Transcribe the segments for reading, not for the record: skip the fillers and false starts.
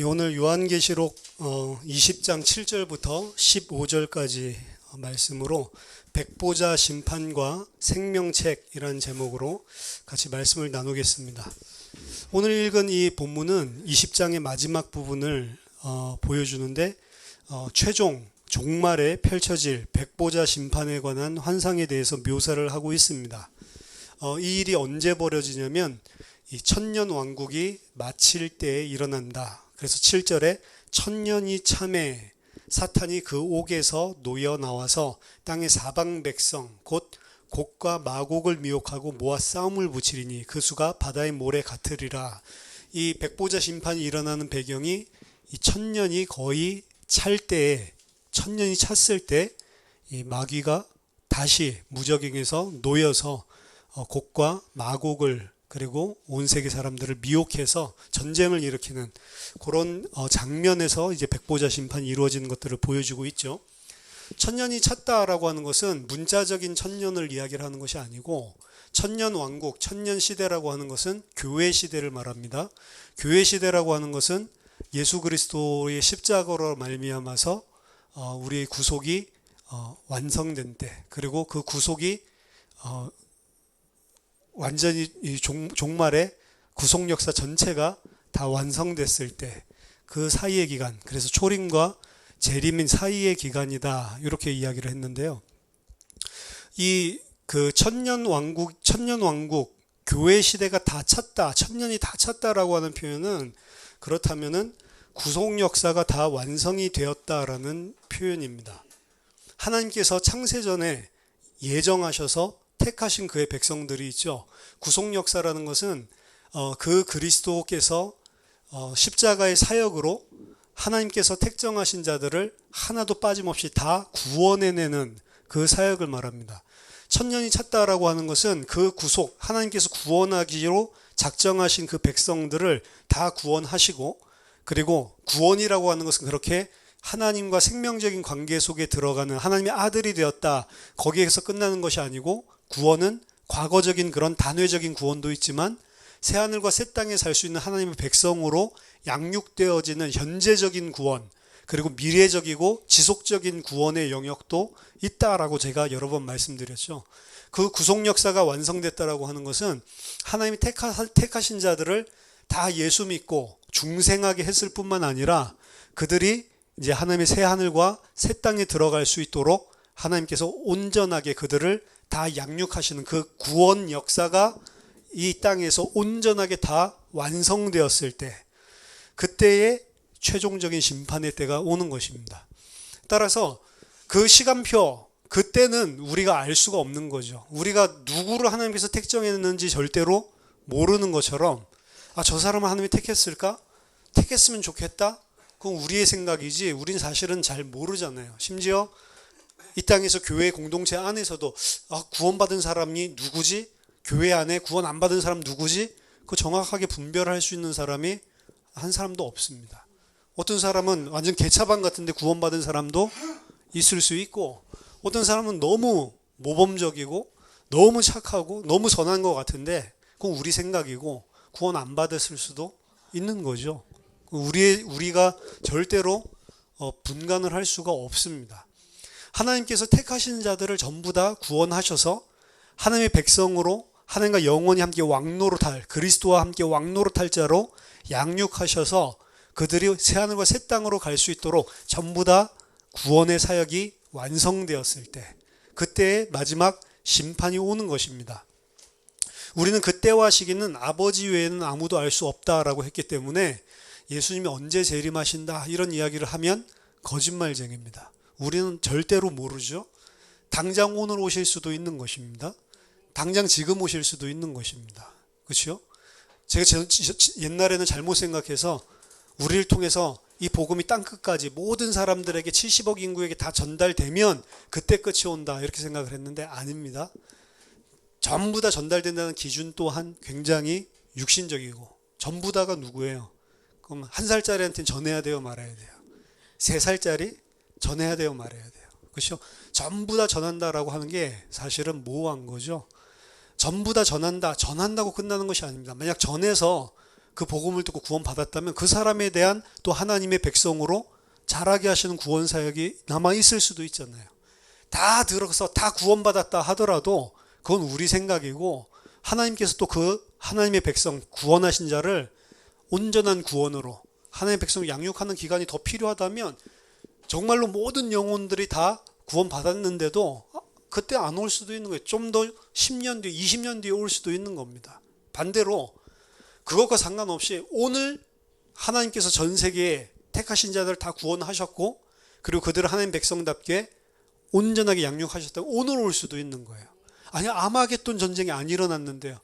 오늘 요한계시록 20장 7절부터 15절까지 말씀으로 백보자 심판과 생명책이라는 제목으로 같이 말씀을 나누겠습니다. 오늘 읽은 이 본문은 20장의 마지막 부분을 보여주는데 최종 종말에 펼쳐질 백보자 심판에 관한 환상에 대해서 묘사를 하고 있습니다. 이 일이 언제 벌어지냐면 이 천년 왕국이 마칠 때에 일어난다. 그래서 7절에 천년이 참에 사탄이 그 옥에서 놓여 나와서 땅의 사방 백성 곧 곡과 마곡을 미혹하고 모아 싸움을 붙이리니 그 수가 바다의 모래 같으리라. 이 백보자 심판이 일어나는 배경이 이 천년이 거의 찰 때에 천년이 찼을 때 이 마귀가 다시 무적행에서 놓여서 곡과 마곡을 그리고 온 세계 사람들을 미혹해서 전쟁을 일으키는 그런 장면에서 이제 백보자 심판이 이루어지는 것들을 보여주고 있죠. 천년이 찼다라고 하는 것은 문자적인 천년을 이야기를 하는 것이 아니고 천년 왕국, 천년 시대라고 하는 것은 교회 시대를 말합니다. 교회 시대라고 하는 것은 예수 그리스도의 십자가로 말미암아서 우리의 구속이 완성된 때, 그리고 그 구속이 완전히 종말에 구속 역사 전체가 다 완성됐을 때 그 사이의 기간, 그래서 초림과 재림인 사이의 기간이다, 이렇게 이야기를 했는데요. 이 그 천년 왕국 교회 시대가 다 찼다, 천년이 다 찼다라고 하는 표현은 그렇다면은 구속 역사가 다 완성이 되었다라는 표현입니다. 하나님께서 창세전에 예정하셔서 택하신 그의 백성들이 있죠. 구속 역사라는 것은 그 그리스도께서 십자가의 사역으로 하나님께서 택정하신 자들을 하나도 빠짐없이 다 구원해내는 그 사역을 말합니다. 천년이 찼다라고 하는 것은 그 구속, 하나님께서 구원하기로 작정하신 그 백성들을 다 구원하시고, 그리고 구원이라고 하는 것은 그렇게 하나님과 생명적인 관계 속에 들어가는 하나님의 아들이 되었다, 거기에서 끝나는 것이 아니고, 구원은 과거적인 그런 단회적인 구원도 있지만 새하늘과 새 땅에 살 수 있는 하나님의 백성으로 양육되어지는 현재적인 구원, 그리고 미래적이고 지속적인 구원의 영역도 있다라고 제가 여러 번 말씀드렸죠. 그 구속 역사가 완성됐다라고 하는 것은 하나님이 택하신 자들을 다 예수 믿고 중생하게 했을 뿐만 아니라 그들이 이제 하나님의 새 하늘과 새 땅에 들어갈 수 있도록 하나님께서 온전하게 그들을 다 양육하시는 그 구원 역사가 이 땅에서 온전하게 다 완성되었을 때, 그때의 최종적인 심판의 때가 오는 것입니다. 따라서 그 시간표, 그때는 우리가 알 수가 없는 거죠. 우리가 누구를 하나님께서 택정했는지 절대로 모르는 것처럼, 저 사람을 하나님이 택했을까? 택했으면 좋겠다? 그건 우리의 생각이지 우린 사실은 잘 모르잖아요. 심지어 이 땅에서 교회 공동체 안에서도 구원받은 사람이 누구지? 교회 안에 구원 안 받은 사람 누구지? 그 정확하게 분별할 수 있는 사람이 한 사람도 없습니다. 어떤 사람은 완전 개차반 같은데 구원받은 사람도 있을 수 있고, 어떤 사람은 너무 모범적이고 너무 착하고 너무 선한 것 같은데 그건 우리 생각이고 구원 안 받았을 수도 있는 거죠. 우리가 절대로 분간을 할 수가 없습니다. 하나님께서 택하신 자들을 전부 다 구원하셔서 하나님의 백성으로 하나님과 영원히 함께 왕노릇할, 그리스도와 함께 왕노릇할 자로 양육하셔서 그들이 새하늘과 새 땅으로 갈 수 있도록 전부 다 구원의 사역이 완성되었을 때, 그때의 마지막 심판이 오는 것입니다. 우리는 그때와 시기는 아버지 외에는 아무도 알 수 없다라고 했기 때문에 예수님이 언제 재림하신다 이런 이야기를 하면 거짓말쟁입니다. 우리는 절대로 모르죠. 당장 오늘 오실 수도 있는 것입니다. 당장 지금 오실 수도 있는 것입니다. 그렇죠? 제가 옛날에는 잘못 생각해서 우리를 통해서 이 복음이 땅끝까지 모든 사람들에게 70억 인구에게 다 전달되면 그때 끝이 온다 이렇게 생각을 했는데 아닙니다. 전부 다 전달된다는 기준 또한 굉장히 육신적이고, 전부 다가 누구예요? 그럼 1살짜리한테는 전해야 돼요, 말아야 돼요? 3살짜리? 전해야 돼요, 말해야 돼요? 그렇죠? 전부 다 전한다라고 하는 게 사실은 모호한 거죠. 전부 다 전한다고 끝나는 것이 아닙니다. 만약 전해서 그 복음을 듣고 구원받았다면 그 사람에 대한 또 하나님의 백성으로 자라게 하시는 구원 사역이 남아 있을 수도 있잖아요. 다 들어서 다 구원받았다 하더라도 그건 우리 생각이고, 하나님께서 또 그 하나님의 백성 구원하신 자를 온전한 구원으로 하나님의 백성을 양육하는 기간이 더 필요하다면 정말로 모든 영혼들이 다 구원받았는데도 그때 안 올 수도 있는 거예요. 좀 더 10년 뒤, 20년 뒤에 올 수도 있는 겁니다. 반대로 그것과 상관없이 오늘 하나님께서 전 세계에 택하신 자들 다 구원하셨고, 그리고 그들을 하나님 백성답게 온전하게 양육하셨다면 오늘 올 수도 있는 거예요. 아니, 아마겟돈 전쟁이 안 일어났는데요.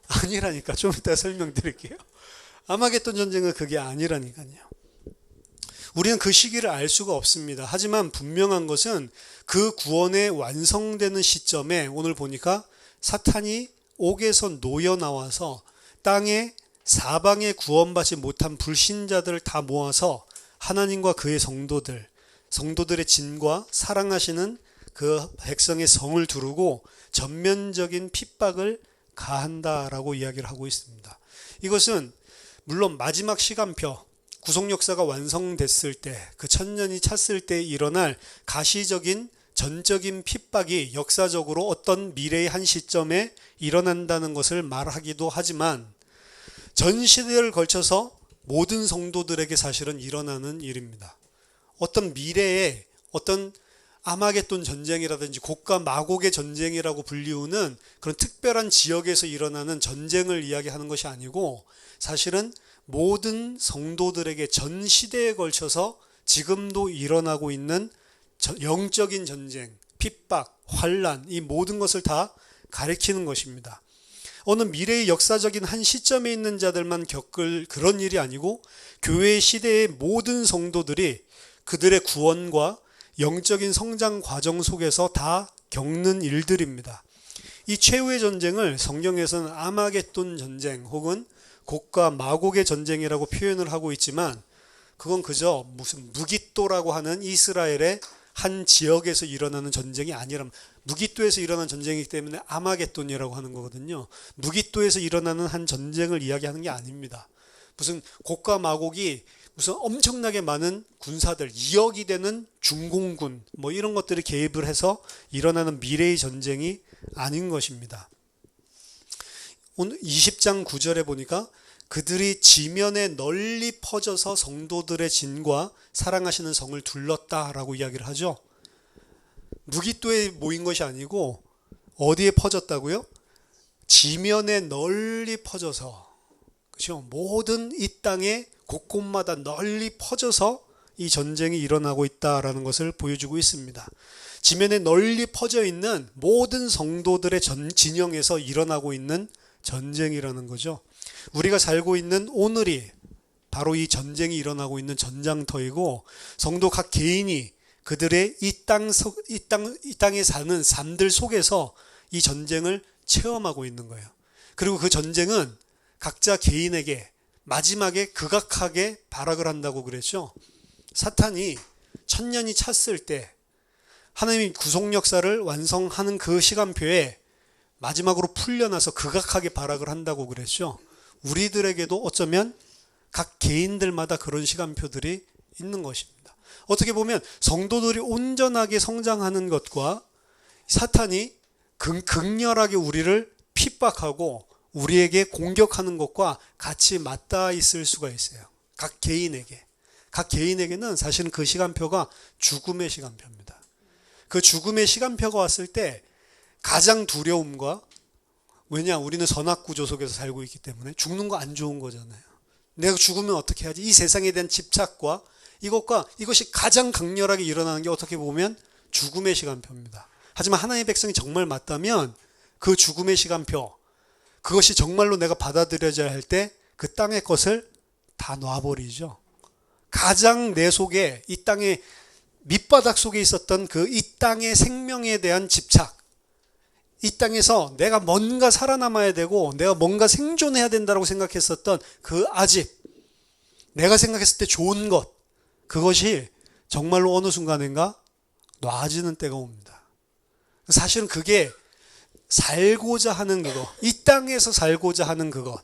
아니라니까. 좀 이따 설명드릴게요. 아마겟돈 전쟁은 그게 아니라니까요. 우리는 그 시기를 알 수가 없습니다. 하지만 분명한 것은 그 구원의 완성되는 시점에 오늘 보니까 사탄이 옥에서 놓여 나와서 땅에 사방에 구원받지 못한 불신자들을 다 모아서 하나님과 그의 성도들의 진과 사랑하시는 그 백성의 성을 두르고 전면적인 핍박을 가한다라고 이야기를 하고 있습니다. 이것은 물론 마지막 시간표, 구속 역사가 완성됐을 때, 그 천년이 찼을 때 일어날 가시적인 전적인 핍박이 역사적으로 어떤 미래의 한 시점에 일어난다는 것을 말하기도 하지만, 전 시대를 걸쳐서 모든 성도들에게 사실은 일어나는 일입니다. 어떤 미래에 어떤 아마겟돈 전쟁이라든지 곡과 마곡의 전쟁이라고 불리우는 그런 특별한 지역에서 일어나는 전쟁을 이야기하는 것이 아니고, 사실은 모든 성도들에게 전 시대에 걸쳐서 지금도 일어나고 있는 영적인 전쟁, 핍박, 환난, 이 모든 것을 다 가리키는 것입니다. 어느 미래의 역사적인 한 시점에 있는 자들만 겪을 그런 일이 아니고, 교회 시대의 모든 성도들이 그들의 구원과 영적인 성장 과정 속에서 다 겪는 일들입니다. 이 최후의 전쟁을 성경에서는 아마겟돈 전쟁 혹은 곡과 마곡의 전쟁이라고 표현을 하고 있지만, 그건 그저 무슨 무깃도라고 하는 이스라엘의 한 지역에서 일어나는 전쟁이 아니라, 무깃도에서 일어난 전쟁이기 때문에 아마겟돈이라고 하는 거거든요. 무깃도에서 일어나는 한 전쟁을 이야기하는 게 아닙니다. 무슨 곡과 마곡이 무슨 엄청나게 많은 군사들, 2억이 되는 중공군 뭐 이런 것들이 개입을 해서 일어나는 미래의 전쟁이 아닌 것입니다. 오늘 20장 9절에 보니까 그들이 지면에 널리 퍼져서 성도들의 진과 사랑하시는 성을 둘렀다라고 이야기를 하죠. 무깃도에 모인 것이 아니고 어디에 퍼졌다고요? 지면에 널리 퍼져서, 그렇죠? 모든 이 땅에 곳곳마다 널리 퍼져서 이 전쟁이 일어나고 있다라는 것을 보여주고 있습니다. 지면에 널리 퍼져 있는 모든 성도들의 진영에서 일어나고 있는 전쟁이라는 거죠. 우리가 살고 있는 오늘이 바로 이 전쟁이 일어나고 있는 전장터이고, 성도 각 개인이 그들의 이 땅에 사는 삶들 속에서 이 전쟁을 체험하고 있는 거예요. 그리고 그 전쟁은 각자 개인에게 마지막에 극악하게 발악을 한다고 그랬죠. 사탄이 천년이 찼을 때 하나님이 구속 역사를 완성하는 그 시간표에 마지막으로 풀려나서 극악하게 발악을 한다고 그랬죠. 우리들에게도 어쩌면 각 개인들마다 그런 시간표들이 있는 것입니다. 어떻게 보면 성도들이 온전하게 성장하는 것과 사탄이 극렬하게 우리를 핍박하고 우리에게 공격하는 것과 같이 맞닿아 있을 수가 있어요. 각 개인에게는 사실은 그 시간표가 죽음의 시간표입니다. 그 죽음의 시간표가 왔을 때 가장 두려움과, 왜냐, 우리는 선악구조 속에서 살고 있기 때문에 죽는 거 안 좋은 거잖아요. 내가 죽으면 어떻게 하지? 이 세상에 대한 집착과 이것이 가장 강렬하게 일어나는 게 어떻게 보면 죽음의 시간표입니다. 하지만 하나님의 백성이 정말 맞다면 그 죽음의 시간표, 그것이 정말로 내가 받아들여져야 할 때 그 땅의 것을 다 놔버리죠. 가장 내 속에, 이 땅의 밑바닥 속에 있었던 그 이 땅의 생명에 대한 집착, 이 땅에서 내가 뭔가 살아남아야 되고 내가 뭔가 생존해야 된다고 생각했었던 그 아집, 내가 생각했을 때 좋은 것, 그것이 정말로 어느 순간인가 놔지는 때가 옵니다. 사실은 그게 살고자 하는 그것, 이 땅에서 살고자 하는 그것,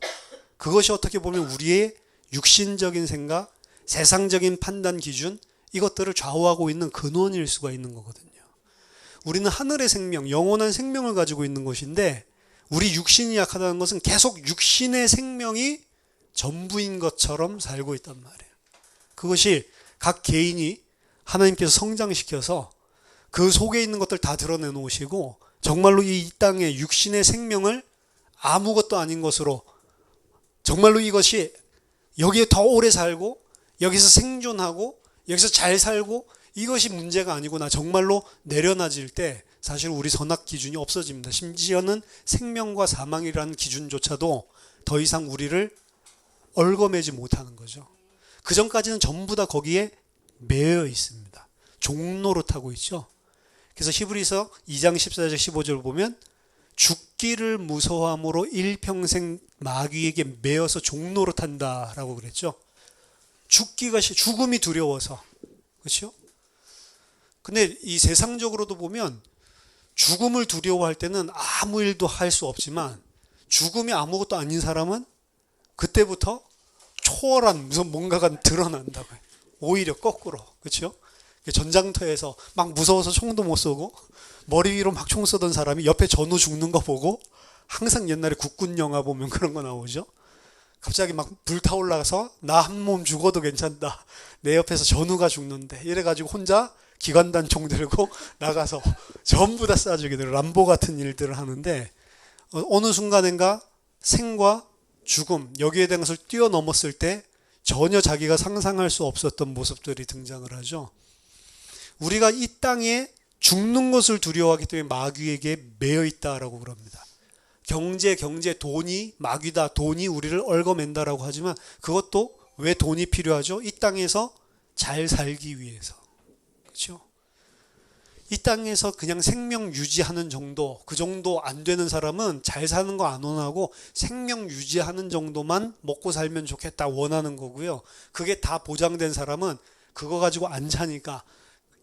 그것이 어떻게 보면 우리의 육신적인 생각, 세상적인 판단 기준, 이것들을 좌우하고 있는 근원일 수가 있는 거거든요. 우리는 하늘의 생명, 영원한 생명을 가지고 있는 것인데 우리 육신이 약하다는 것은 계속 육신의 생명이 전부인 것처럼 살고 있단 말이에요. 그것이 각 개인이 하나님께서 성장시켜서 그 속에 있는 것들 다 드러내 놓으시고 정말로 이 땅의 육신의 생명을 아무것도 아닌 것으로, 정말로 이것이 여기에 더 오래 살고 여기서 생존하고 여기서 잘 살고 이것이 문제가 아니구나 정말로 내려놔질 때 사실 우리 선악 기준이 없어집니다. 심지어는 생명과 사망이라는 기준조차도 더 이상 우리를 얽어매지 못하는 거죠. 그 전까지는 전부 다 거기에 매여 있습니다. 종로로 타고 있죠. 그래서 히브리서 2장 14절 15절 보면 죽기를 무서워함으로 일평생 마귀에게 매여서 종로로 탄다라고 그랬죠. 죽음이 두려워서. 그렇죠? 근데 이 세상적으로도 보면 죽음을 두려워할 때는 아무 일도 할 수 없지만 죽음이 아무것도 아닌 사람은 그때부터 초월한 무슨 뭔가가 드러난다고요. 오히려 거꾸로. 그렇죠? 전장터에서 막 무서워서 총도 못 쏘고 머리 위로 막 총 쏘던 사람이 옆에 전우 죽는 거 보고, 항상 옛날에 국군 영화 보면 그런 거 나오죠. 갑자기 막 불타올라서 나 한 몸 죽어도 괜찮다. 내 옆에서 전우가 죽는데. 이래가지고 혼자 기관단 총 들고 나가서 전부 다 쏴주게 되고 람보 같은 일들을 하는데 어느 순간인가 생과 죽음, 여기에 대한 것을 뛰어넘었을 때 전혀 자기가 상상할 수 없었던 모습들이 등장을 하죠. 우리가 이 땅에 죽는 것을 두려워하기 때문에 마귀에게 매여 있다라고 그럽니다. 경제, 돈이 마귀다. 돈이 우리를 얽어맨다라고 하지만 그것도 왜 돈이 필요하죠? 이 땅에서 잘 살기 위해서. 그렇죠? 이 땅에서 그냥 생명 유지하는 정도, 그 정도 안 되는 사람은 잘 사는 거 안 원하고 생명 유지하는 정도만 먹고 살면 좋겠다 원하는 거고요. 그게 다 보장된 사람은 그거 가지고 안 사니까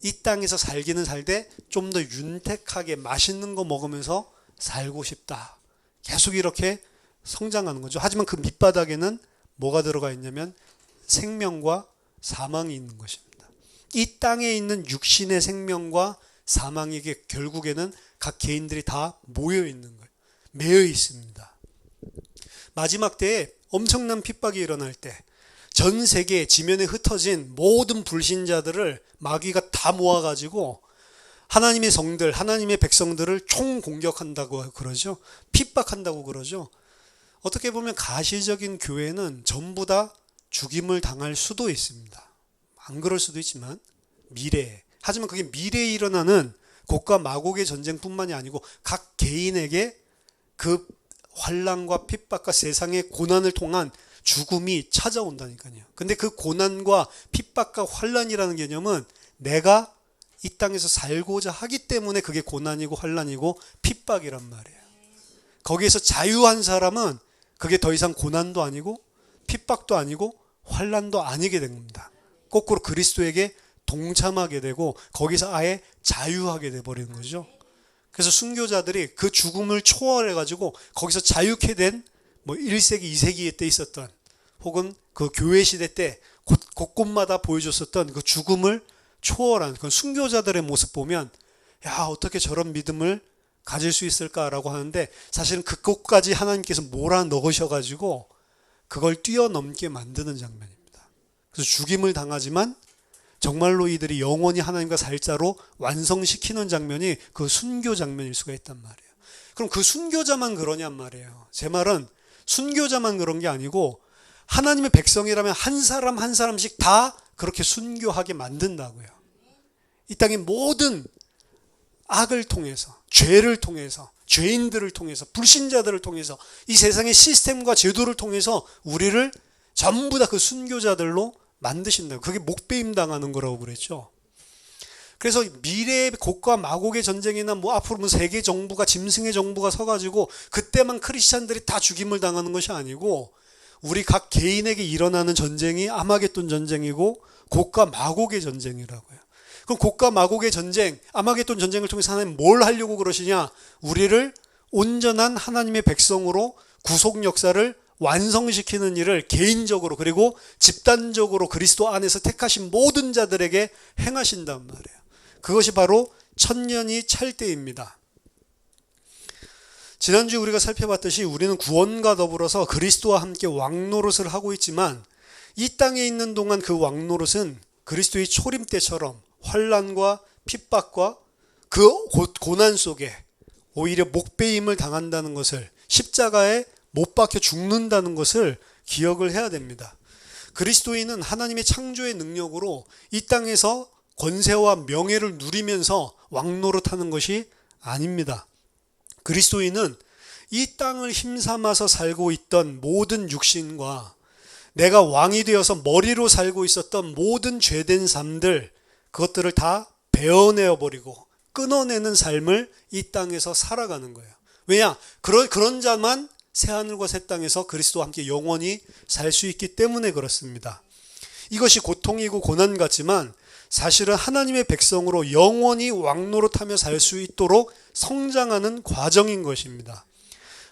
이 땅에서 살기는 살되 좀 더 윤택하게 맛있는 거 먹으면서 살고 싶다. 계속 이렇게 성장하는 거죠. 하지만 그 밑바닥에는 뭐가 들어가 있냐면 생명과 사망이 있는 것입니다. 이 땅에 있는 육신의 생명과 사망에게 결국에는 각 개인들이 다 모여 있는 거예요. 매여 있습니다. 마지막 때에 엄청난 핍박이 일어날 때 전 세계 지면에 흩어진 모든 불신자들을 마귀가 다 모아가지고 하나님의 성들, 하나님의 백성들을 총공격한다고 그러죠. 핍박한다고 그러죠. 어떻게 보면 가시적인 교회는 전부 다 죽임을 당할 수도 있습니다. 안 그럴 수도 있지만 미래에. 하지만 그게 미래에 일어나는 곡과 마곡의 전쟁뿐만이 아니고 각 개인에게 그 환난과 핍박과 세상의 고난을 통한 죽음이 찾아온다니까요. 근데 그 고난과 핍박과 환난이라는 개념은 내가 이 땅에서 살고자 하기 때문에 그게 고난이고 환난이고 핍박이란 말이에요. 거기에서 자유한 사람은 그게 더 이상 고난도 아니고 핍박도 아니고 환난도 아니게 된 겁니다. 거꾸로 그리스도에게 동참하게 되고 거기서 아예 자유하게 돼버리는 거죠. 그래서 순교자들이 그 죽음을 초월해가지고 거기서 자유케 된 1세기, 2세기 때 있었던 혹은 그 교회 시대 때 곳곳마다 보여줬었던 그 죽음을 초월한 그 순교자들의 모습 보면 야, 어떻게 저런 믿음을 가질 수 있을까라고 하는데 사실은 그것까지 하나님께서 몰아넣으셔가지고 그걸 뛰어넘게 만드는 장면입니다. 그래서 죽임을 당하지만 정말로 이들이 영원히 하나님과 살자로 완성시키는 장면이 그 순교 장면일 수가 있단 말이에요. 그럼 그 순교자만 그러냔 말이에요. 제 말은 순교자만 그런 게 아니고 하나님의 백성이라면 한 사람 한 사람씩 다 그렇게 순교하게 만든다고요. 이 땅의 모든 악을 통해서, 죄를 통해서, 죄인들을 통해서, 불신자들을 통해서, 이 세상의 시스템과 제도를 통해서 우리를 전부 다 그 순교자들로 만드신다고. 그게 목배임 당하는 거라고 그랬죠. 그래서 미래의 곡과 마곡의 전쟁이나 앞으로 세계 정부가, 짐승의 정부가 서가지고 그때만 크리스찬들이 다 죽임을 당하는 것이 아니고 우리 각 개인에게 일어나는 전쟁이 아마겟돈 전쟁이고 곡과 마곡의 전쟁이라고요. 그럼 곡과 마곡의 전쟁, 아마겟돈 전쟁을 통해서 하나님 뭘 하려고 그러시냐? 우리를 온전한 하나님의 백성으로 구속 역사를 완성시키는 일을 개인적으로 그리고 집단적으로 그리스도 안에서 택하신 모든 자들에게 행하신단 말이에요. 그것이 바로 천년이 찰 때입니다. 지난주 우리가 살펴봤듯이 우리는 구원과 더불어서 그리스도와 함께 왕노릇을 하고 있지만 이 땅에 있는 동안 그 왕노릇은 그리스도의 초림 때처럼 환난과 핍박과 그 고난 속에 오히려 목배임을 당한다는 것을, 십자가에 못 박혀 죽는다는 것을 기억을 해야 됩니다. 그리스도인은 하나님의 창조의 능력으로 이 땅에서 권세와 명예를 누리면서 왕노릇하는 것이 아닙니다. 그리스도인은 이 땅을 힘삼아서 살고 있던 모든 육신과 내가 왕이 되어서 머리로 살고 있었던 모든 죄된 삶들, 그것들을 다 베어내어 버리고 끊어내는 삶을 이 땅에서 살아가는 거예요. 왜냐? 그런 자만 새하늘과 새 땅에서 그리스도와 함께 영원히 살 수 있기 때문에 그렇습니다. 이것이 고통이고 고난 같지만 사실은 하나님의 백성으로 영원히 왕노릇하며 살 수 있도록 성장하는 과정인 것입니다.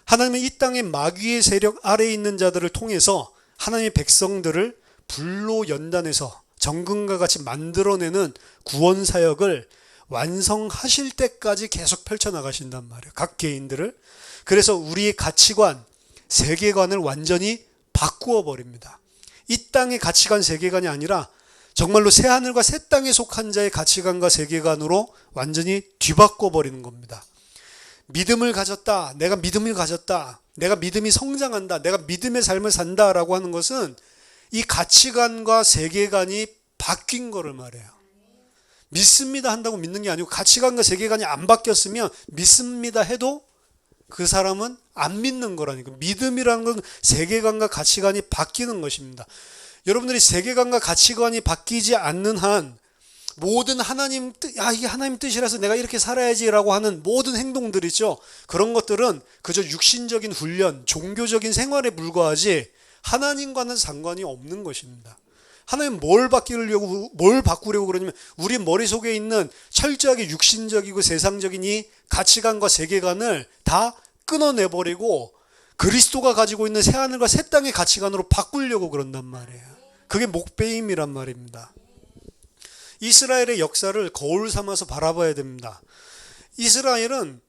하나님은 이 땅의 마귀의 세력 아래에 있는 자들을 통해서 하나님의 백성들을 불로 연단해서 정금과 같이 만들어내는 구원 사역을 완성하실 때까지 계속 펼쳐나가신단 말이에요. 각 개인들을. 그래서 우리의 가치관, 세계관을 완전히 바꾸어 버립니다. 이 땅의 가치관, 세계관이 아니라 정말로 새하늘과 새 땅에 속한 자의 가치관과 세계관으로 완전히 뒤바꿔 버리는 겁니다. 믿음을 가졌다, 내가 믿음을 가졌다, 내가 믿음이 성장한다, 내가 믿음의 삶을 산다라고 하는 것은 이 가치관과 세계관이 바뀐 거를 말해요. 믿습니다 한다고 믿는 게 아니고 가치관과 세계관이 안 바뀌었으면 믿습니다 해도 그 사람은 안 믿는 거라니까. 믿음이라는 건 세계관과 가치관이 바뀌는 것입니다. 여러분들이 세계관과 가치관이 바뀌지 않는 한 모든 하나님 뜻, 이게 하나님 뜻이라서 내가 이렇게 살아야지라고 하는 모든 행동들 있죠. 그런 것들은 그저 육신적인 훈련, 종교적인 생활에 불과하지 하나님과는 상관이 없는 것입니다. 하나님 뭘 바꾸려고 그러냐면 우리 머릿속에 있는 철저하게 육신적이고 세상적인 이 가치관과 세계관을 다 끊어내버리고 그리스도가 가지고 있는 새하늘과 새 땅의 가치관으로 바꾸려고 그런단 말이에요. 그게 목배임이란 말입니다. 이스라엘의 역사를 거울 삼아서 바라봐야 됩니다. 이스라엘은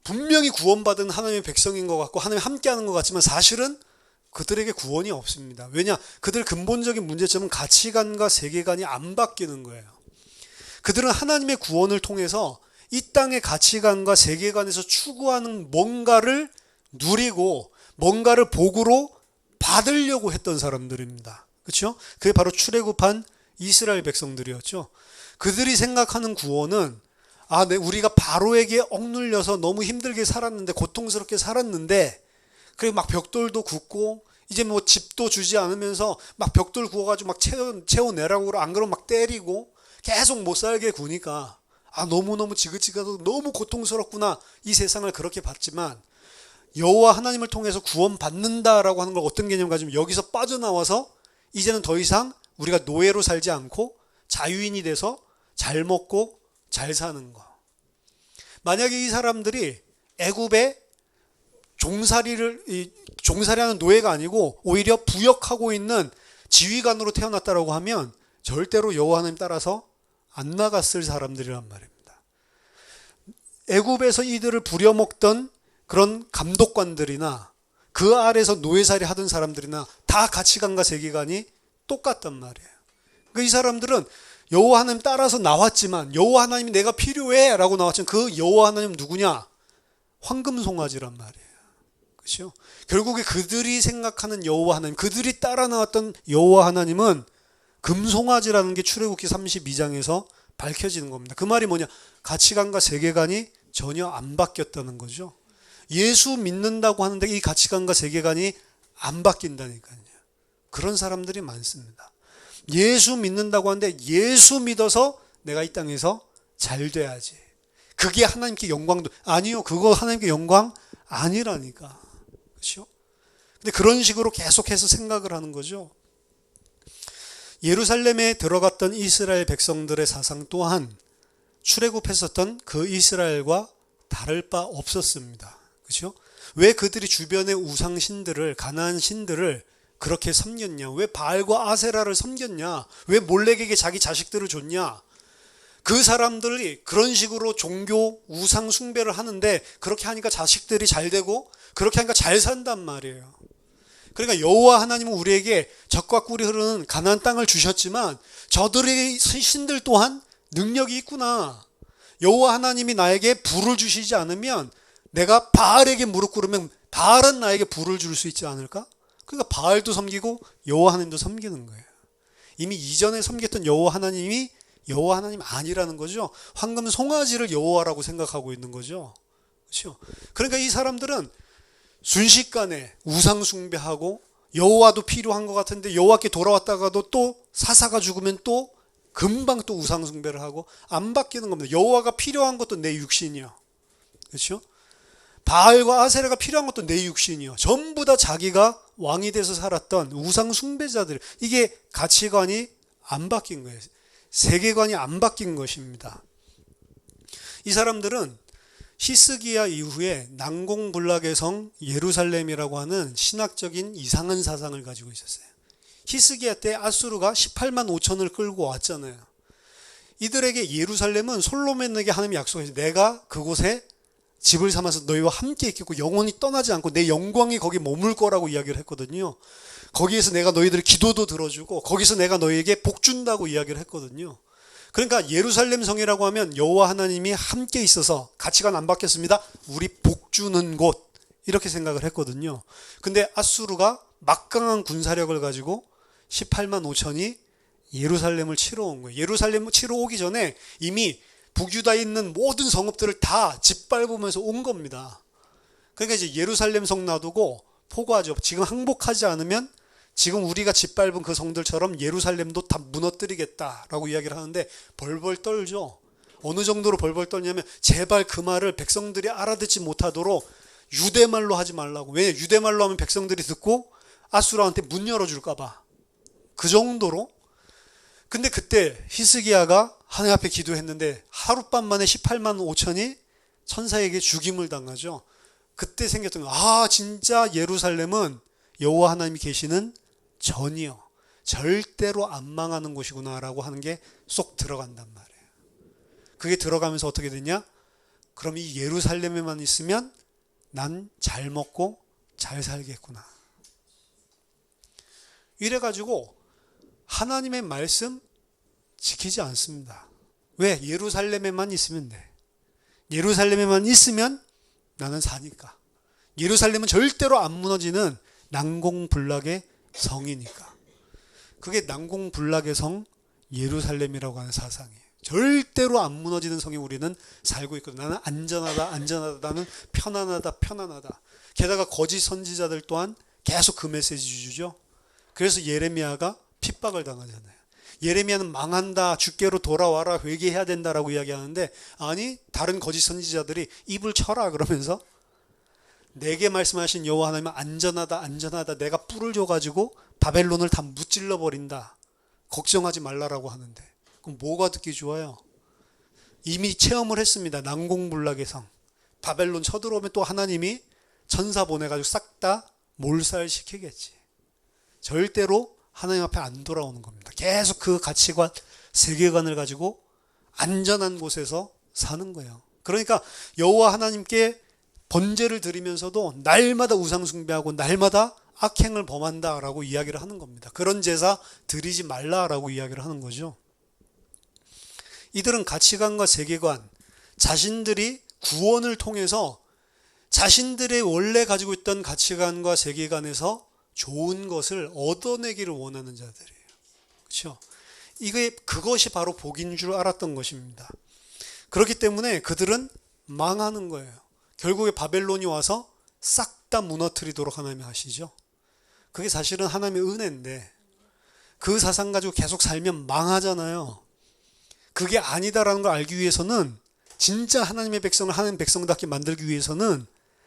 분명히 구원받은 하나님의 백성인 것 같고 하나님 함께하는 것 같지만 사실은 그들에게 구원이 없습니다. 왜냐? 그들 근본적인 문제점은 가치관과 세계관이 안 바뀌는 거예요. 그들은 하나님의 구원을 통해서 이 땅의 가치관과 세계관에서 추구하는 뭔가를 누리고 뭔가를 복으로 받으려고 했던 사람들입니다. 그렇죠? 그게 바로 출애굽한 이스라엘 백성들이었죠. 그들이 생각하는 구원은 우리가 바로에게 억눌려서 너무 힘들게 살았는데 고통스럽게 살았는데 그리고 막 벽돌도 굽고 이제 뭐 집도 주지 않으면서 막 벽돌 구워가지고 막 채워내라고 그러고 안 그러면 막 때리고 계속 못 살게 구니까 너무너무 지긋지긋하고 너무 고통스럽구나 이 세상을 그렇게 봤지만 여호와 하나님을 통해서 구원받는다라고 하는 걸 어떤 개념 가지면 여기서 빠져나와서 이제는 더 이상 우리가 노예로 살지 않고 자유인이 돼서 잘 먹고 잘 사는 거. 만약에 이 사람들이 애굽에 종살이하는 노예가 아니고 오히려 부역하고 있는 지휘관으로 태어났다라고 하면 절대로 여호와 하나님 따라서 안 나갔을 사람들이란 말입니다. 애굽에서 이들을 부려먹던 그런 감독관들이나 그 아래서 노예살이 하던 사람들이나 다 가치관과 세계관이 똑같단 말이에요. 그러니까 이 사람들은 여호와 하나님 따라서 나왔지만 여호와 하나님이 내가 필요해 라고 나왔지만 그 여호와 하나님 누구냐? 황금송아지란 말이에요. 그렇죠? 결국에 그들이 생각하는 여호와 하나님, 그들이 따라 나왔던 여호와 하나님은 금송아지라는 게 출애굽기 32장에서 밝혀지는 겁니다. 그 말이 뭐냐? 가치관과 세계관이 전혀 안 바뀌었다는 거죠. 예수 믿는다고 하는데 이 가치관과 세계관이 안 바뀐다니까요. 그런 사람들이 많습니다. 예수 믿는다고 하는데 예수 믿어서 내가 이 땅에서 잘 돼야지. 그게 하나님께 영광도 아니요. 그거 하나님께 영광 아니라니까. 그렇죠? 근데 그런 식으로 계속해서 생각을 하는 거죠. 예루살렘에 들어갔던 이스라엘 백성들의 사상 또한 출애굽했었던 그 이스라엘과 다를 바 없었습니다. 그렇죠? 왜 그들이 주변의 우상신들을, 가나안 신들을 그렇게 섬겼냐? 왜 바알과 아세라를 섬겼냐? 왜 몰렉에게 자기 자식들을 줬냐? 그 사람들이 그런 식으로 종교 우상 숭배를 하는데 그렇게 하니까 자식들이 잘 되고 그렇게 하니까 잘 산단 말이에요. 그러니까 여호와 하나님은 우리에게 젖과 꿀이 흐르는 가나안 땅을 주셨지만 저들의 신들 또한 능력이 있구나. 여호와 하나님이 나에게 불을 주시지 않으면 내가 바알에게 무릎 꿇으면 바알은 나에게 불을 줄 수 있지 않을까? 그러니까 바알도 섬기고 여호와 하나님도 섬기는 거예요. 이미 이전에 섬겼던 여호와 하나님이 여호와 하나님 아니라는 거죠. 황금 송아지를 여호와라고 생각하고 있는 거죠. 그렇죠? 그러니까 이 사람들은 순식간에 우상 숭배하고 여호와도 필요한 것 같은데 여호와께 돌아왔다가도 또 사사가 죽으면 또 금방 또 우상 숭배를 하고 안 바뀌는 겁니다. 여호와가 필요한 것도 내 육신이요. 그렇죠? 바알과 아세라가 필요한 것도 내 육신이요. 전부 다 자기가 왕이 돼서 살았던 우상 숭배자들. 이게 가치관이 안 바뀐 거예요. 세계관이 안 바뀐 것입니다. 이 사람들은 히스기야 이후에 난공불락의 성 예루살렘이라고 하는 신학적인 이상한 사상을 가지고 있었어요. 히스기야 때 아수르가 18만 5천을 끌고 왔잖아요. 이들에게 예루살렘은 솔로몬에게 하나님이 약속했어요. 내가 그곳에 집을 삼아서 너희와 함께 있겠고 영원히 떠나지 않고 내 영광이 거기 머물 거라고 이야기를 했거든요. 거기에서 내가 너희들의 기도도 들어주고 거기서 내가 너희에게 복 준다고 이야기를 했거든요. 그러니까 예루살렘 성이라고 하면 여호와 하나님이 함께 있어서 가치관 안 바뀌었습니다. 우리 복 주는 곳 이렇게 생각을 했거든요. 근데 아수르가 막강한 군사력을 가지고 18만 5천이 예루살렘을 치러 온 거예요. 예루살렘을 치러 오기 전에 이미 북유다에 있는 모든 성읍들을 다 짓밟으면서 온 겁니다. 그러니까 이제 예루살렘 성 놔두고 포고하죠. 지금 항복하지 않으면 지금 우리가 짓밟은 그 성들처럼 예루살렘도 다 무너뜨리겠다라고 이야기를 하는데 벌벌 떨죠. 어느 정도로 벌벌 떨냐면 제발 그 말을 백성들이 알아듣지 못하도록 유대말로 하지 말라고. 왜냐 유대말로 하면 백성들이 듣고 아수라한테 문 열어줄까 봐. 그 정도로. 근데 그때 히스기야가 하나님 앞에 기도했는데 하룻밤 만에 18만 5천이 천사에게 죽임을 당하죠. 그때 생겼던 거. 아 진짜 예루살렘은 여호와 하나님이 계시는 전이요. 절대로 안 망하는 곳이구나라고 하는 게 쏙 들어간단 말이에요. 그게 들어가면서 어떻게 되냐? 그럼 이 예루살렘에만 있으면 난 잘 먹고 잘 살겠구나. 이래가지고 하나님의 말씀 지키지 않습니다. 왜? 예루살렘에만 있으면 돼. 예루살렘에만 있으면 나는 사니까. 예루살렘은 절대로 안 무너지는 난공불락의 성이니까. 그게 난공불락의 성 예루살렘이라고 하는 사상이에요. 절대로 안 무너지는 성에 우리는 살고 있거든. 나는 안전하다, 안전하다. 나는 편안하다, 편안하다. 게다가 거짓 선지자들 또한 계속 그 메시지 주죠. 그래서 예레미야가 핍박을 당하잖아요. 예레미야는 망한다, 주께로 돌아와라, 회개해야 된다라고 이야기하는데 아니 다른 거짓 선지자들이 입을 쳐라 그러면서 내게 말씀하신 여호와 하나님은 안전하다, 안전하다. 내가 뿔을 줘가지고 바벨론을 다 무찔러 버린다. 걱정하지 말라라고 하는데 그럼 뭐가 듣기 좋아요? 이미 체험을 했습니다. 난공불락의 성. 바벨론 쳐들어오면 또 하나님이 천사 보내가지고 싹 다 몰살시키겠지. 절대로 하나님 앞에 안 돌아오는 겁니다. 계속 그 가치관, 세계관을 가지고 안전한 곳에서 사는 거예요. 그러니까 여호와 하나님께 번제를 드리면서도 날마다 우상 숭배하고 날마다 악행을 범한다라고 이야기를 하는 겁니다. 그런 제사 드리지 말라라고 이야기를 하는 거죠. 이들은 가치관과 세계관, 자신들이 구원을 통해서 자신들의 원래 가지고 있던 가치관과 세계관에서 좋은 것을 얻어내기를 원하는 자들이에요. 그렇죠? 그것이 바로 복인 줄 알았던 것입니다. 그렇기 때문에 그들은 망하는 거예요. 결국에 바벨론이 와서 싹 다 무너뜨리도록 하나님이 하시죠. 그게 사실은 하나님의 은혜인데 그 사상 가지고 계속 살면 망하잖아요. 그게 아니다라는 걸 알기 위해서는 진짜 하나님의 백성을 하나님 백성답게 만들기 위해서는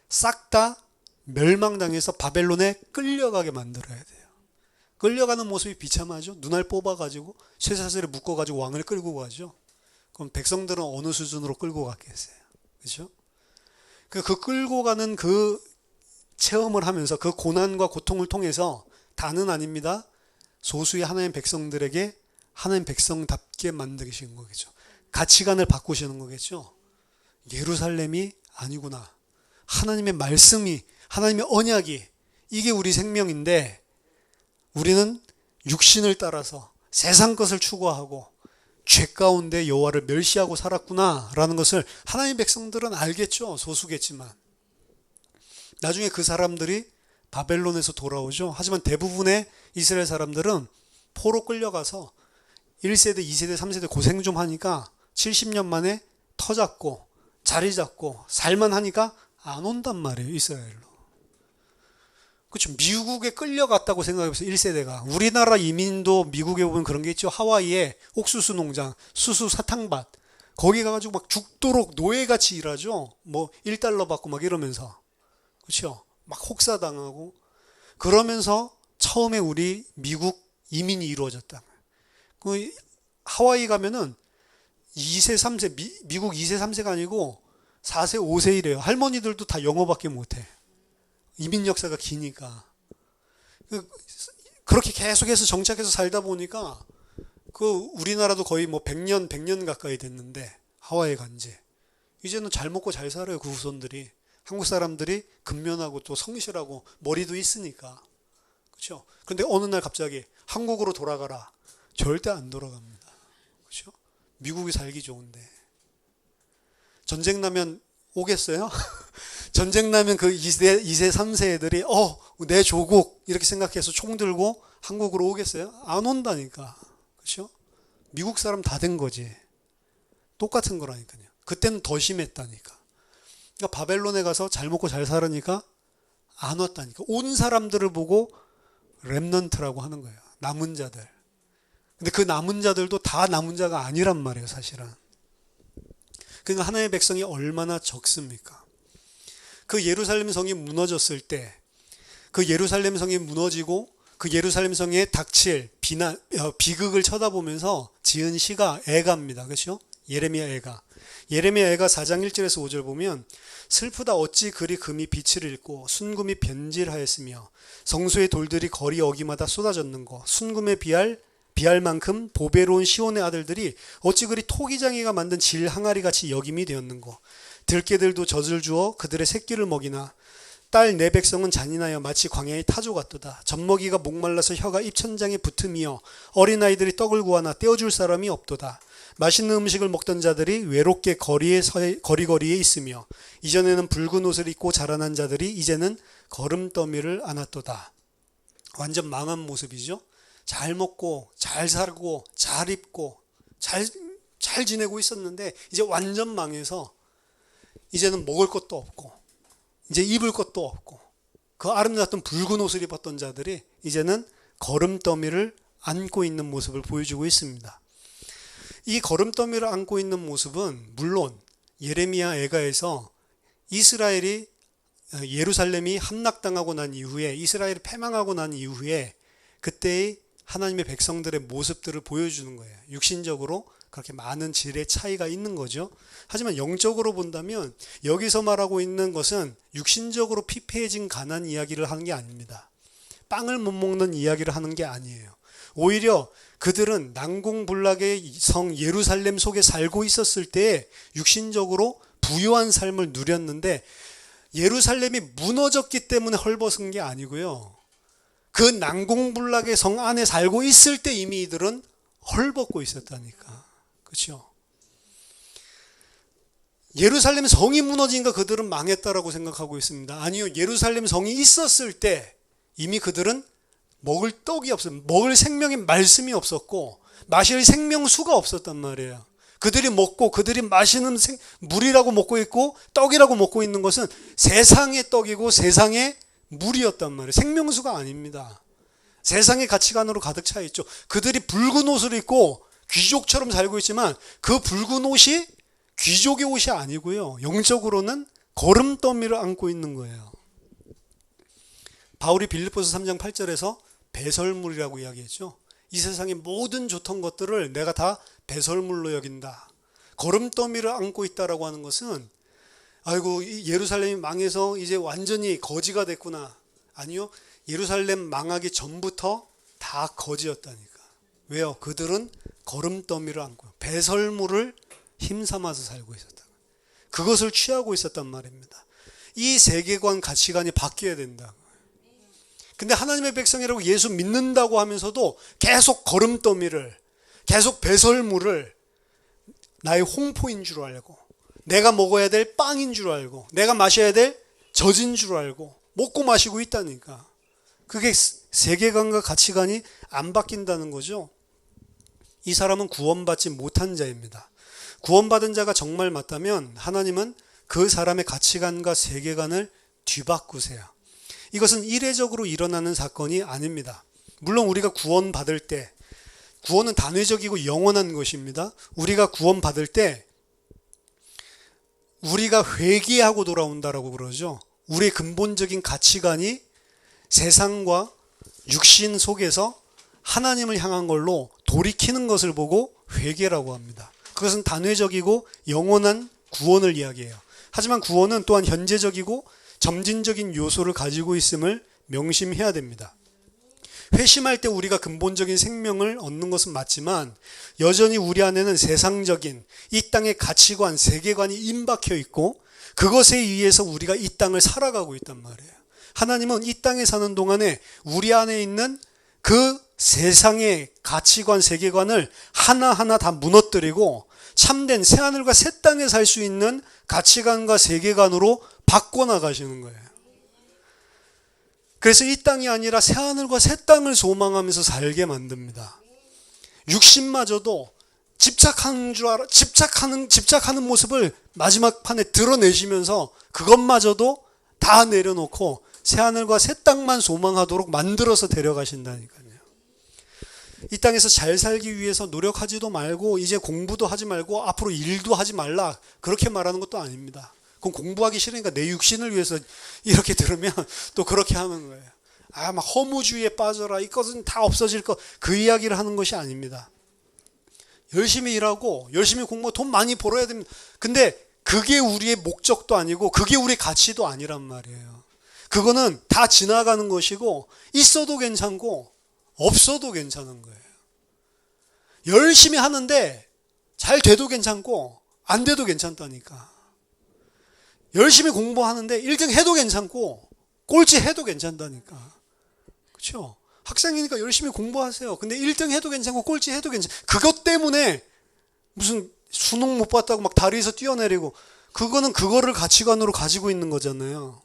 싹 다 멸망당해서 바벨론에 끌려가게 만들어야 돼요. 끌려가는 모습이 비참하죠. 눈알 뽑아가지고 쇠사슬에 묶어가지고 왕을 끌고 가죠. 그럼 백성들은 어느 수준으로 끌고 갔겠어요? 그렇죠? 그 끌고 가는 그 체험을 하면서 그 고난과 고통을 통해서 다는 아닙니다. 소수의 하나님 백성들에게 하나님 백성답게 만드신 거겠죠. 가치관을 바꾸시는 거겠죠. 예루살렘이 아니구나. 하나님의 말씀이, 하나님의 언약이 이게 우리 생명인데 우리는 육신을 따라서 세상 것을 추구하고 죄 가운데 여호와를 멸시하고 살았구나라는 것을 하나님의 백성들은 알겠죠. 소수겠지만. 나중에 그 사람들이 바벨론에서 돌아오죠. 하지만 대부분의 이스라엘 사람들은 포로 끌려가서 1세대, 2세대, 3세대 고생 좀 하니까 70년 만에 터 잡고 자리 잡고 살만 하니까 안 온단 말이에요. 이스라엘로. 그렇죠. 미국에 끌려갔다고 생각해보세요. 1세대가. 우리나라 이민도 미국에 보면 그런 게 있죠. 하와이에 옥수수 농장, 수수 사탕밭. 거기 가가지고 막 죽도록 노예같이 일하죠. 뭐 1달러 받고 막 이러면서. 그렇죠. 막 혹사당하고. 그러면서 처음에 우리 미국 이민이 이루어졌다. 그 하와이 가면은 2세, 3세, 미국 2세, 3세가 아니고 4세, 5세 이래요. 할머니들도 다 영어밖에 못해. 이민 역사가 기니까. 그렇게 계속해서 정착해서 살다 보니까 그 우리나라도 거의 뭐 100년 가까이 됐는데 하와이 간지. 이제는 잘 먹고 잘 살아요. 그 후손들이. 한국 사람들이 근면하고 또 성실하고 머리도 있으니까. 그렇죠? 근데 어느 날 갑자기 한국으로 돌아가라. 절대 안 돌아갑니다. 그렇죠? 미국이 살기 좋은데. 전쟁 나면 오겠어요? 전쟁 나면 그 2세, 3세 애들이 내 조국 이렇게 생각해서 총 들고 한국으로 오겠어요? 안 온다니까. 그렇죠? 미국 사람 다 된 거지. 똑같은 거라니까요. 그때는 더 심했다니까. 그러니까 바벨론에 가서 잘 먹고 잘 살으니까 안 왔다니까. 온 사람들을 보고 렘넌트라고 하는 거예요. 남은 자들. 근데 그 남은 자들도 다 남은 자가 아니란 말이에요, 사실은. 그러니까 하나님의 백성이 얼마나 적습니까? 그 예루살렘 성이 무너졌을 때, 그 예루살렘 성이 무너지고 그 예루살렘 성에 닥칠 비극을 쳐다보면서 지은 시가 애가입니다. 그렇죠? 예레미야 애가. 예레미야 애가 4장 1절에서 5절 보면 슬프다 어찌 그리 금이 빛을 잃고 순금이 변질하였으며 성소의 돌들이 거리 어기마다 쏟아졌는고 순금에 비할 만큼 보배로운 시온의 아들들이 어찌 그리 토기장이가 만든 질 항아리같이 여김이 되었는고 들깨들도 젖을 주어 그들의 새끼를 먹이나 딸 내 백성은 잔인하여 마치 광야의 타조 같도다. 젖먹이가 목말라서 혀가 입천장에 붙음이여 어린아이들이 떡을 구하나 떼어줄 사람이 없도다. 맛있는 음식을 먹던 자들이 외롭게 거리거리에 있으며 이전에는 붉은 옷을 입고 자라난 자들이 이제는 거름더미를 안았도다. 완전 망한 모습이죠. 잘 먹고 잘 살고 잘 입고 잘 지내고 있었는데 이제 완전 망해서 이제는 먹을 것도 없고 이제 입을 것도 없고 그 아름다웠던 붉은 옷을 입었던 자들이 이제는 거름더미를 안고 있는 모습을 보여주고 있습니다. 이 거름더미를 안고 있는 모습은 물론 예레미야 애가에서 이스라엘이 예루살렘이 함락당하고 난 이후에 이스라엘이 패망하고 난 이후에 그때의 하나님의 백성들의 모습들을 보여주는 거예요. 육신적으로 그렇게 많은 질의 차이가 있는 거죠. 하지만 영적으로 본다면 여기서 말하고 있는 것은 육신적으로 피폐해진 가난 이야기를 하는 게 아닙니다. 빵을 못 먹는 이야기를 하는 게 아니에요. 오히려 그들은 난공불락의 성 예루살렘 속에 살고 있었을 때 육신적으로 부유한 삶을 누렸는데 예루살렘이 무너졌기 때문에 헐벗은 게 아니고요. 그 난공불락의 성 안에 살고 있을 때 이미 이들은 헐벗고 있었다니까. 그렇죠? 예루살렘 성이 무너지니까 그들은 망했다라고 생각하고 있습니다. 아니요. 예루살렘 성이 있었을 때 이미 그들은 먹을 떡이 없었어요. 먹을 생명의 말씀이 없었고 마실 생명수가 없었단 말이에요. 그들이 먹고 그들이 마시는 물이라고 먹고 있고 떡이라고 먹고 있는 것은 세상의 떡이고 세상의 물이었단 말이에요. 생명수가 아닙니다. 세상의 가치관으로 가득 차 있죠. 그들이 붉은 옷을 입고 귀족처럼 살고 있지만 그 붉은 옷이 귀족의 옷이 아니고요. 영적으로는 거름더미를 안고 있는 거예요. 바울이 빌립보서 3장 8절에서 배설물이라고 이야기했죠. 이 세상의 모든 좋던 것들을 내가 다 배설물로 여긴다. 거름더미를 안고 있다라고 하는 것은 아이고 예루살렘이 망해서 이제 완전히 거지가 됐구나. 아니요. 예루살렘 망하기 전부터 다 거지였다니까. 왜요? 그들은 거름더미를 안고 배설물을 힘삼아서 살고 있었다. 그것을 취하고 있었단 말입니다. 이 세계관 가치관이 바뀌어야 된다. 근데 하나님의 백성이라고 예수 믿는다고 하면서도 계속 거름더미를, 계속 배설물을 나의 홍포인 줄 알고, 내가 먹어야 될 빵인 줄 알고, 내가 마셔야 될 젖인 줄 알고 먹고 마시고 있다니까. 그게 세계관과 가치관이 안 바뀐다는 거죠. 이 사람은 구원받지 못한 자입니다. 구원받은 자가 정말 맞다면 하나님은 그 사람의 가치관과 세계관을 뒤바꾸세요. 이것은 이례적으로 일어나는 사건이 아닙니다. 물론 우리가 구원받을 때, 구원은 단회적이고 영원한 것입니다. 우리가 구원받을 때 우리가 회개하고 돌아온다라고 그러죠. 우리의 근본적인 가치관이 세상과 육신 속에서 하나님을 향한 걸로 돌이키는 것을 보고 회개라고 합니다. 그것은 단회적이고 영원한 구원을 이야기해요. 하지만 구원은 또한 현재적이고 점진적인 요소를 가지고 있음을 명심해야 됩니다. 회심할 때 우리가 근본적인 생명을 얻는 것은 맞지만 여전히 우리 안에는 세상적인 이 땅의 가치관, 세계관이 임박혀 있고 그것에 의해서 우리가 이 땅을 살아가고 있단 말이에요. 하나님은 이 땅에 사는 동안에 우리 안에 있는 그 세상의 가치관, 세계관을 하나하나 다 무너뜨리고 참된 새하늘과 새 땅에 살 수 있는 가치관과 세계관으로 바꿔나가시는 거예요. 그래서 이 땅이 아니라 새하늘과 새 땅을 소망하면서 살게 만듭니다. 육신마저도 집착하는 모습을 마지막 판에 드러내시면서 그것마저도 다 내려놓고 새하늘과 새 땅만 소망하도록 만들어서 데려가신다니까요. 이 땅에서 잘 살기 위해서 노력하지도 말고 이제 공부도 하지 말고 앞으로 일도 하지 말라 그렇게 말하는 것도 아닙니다. 그럼 공부하기 싫으니까 내 육신을 위해서 이렇게 들으면 또 그렇게 하는 거예요. 막 허무주의에 빠져라, 이것은 다 없어질 것, 그 이야기를 하는 것이 아닙니다. 열심히 일하고 열심히 공부하고 돈 많이 벌어야 됩니다. 근데 그게 우리의 목적도 아니고 그게 우리의 가치도 아니란 말이에요. 그거는 다 지나가는 것이고 있어도 괜찮고 없어도 괜찮은 거예요. 열심히 하는데 잘 돼도 괜찮고 안 돼도 괜찮다니까. 열심히 공부하는데 1등 해도 괜찮고 꼴찌 해도 괜찮다니까. 그렇죠? 학생이니까 열심히 공부하세요. 근데 1등 해도 괜찮고 꼴찌 해도 괜찮아. 그것 때문에 무슨 수능 못 봤다고 막 다리에서 뛰어내리고, 그거는 그거를 가치관으로 가지고 있는 거잖아요.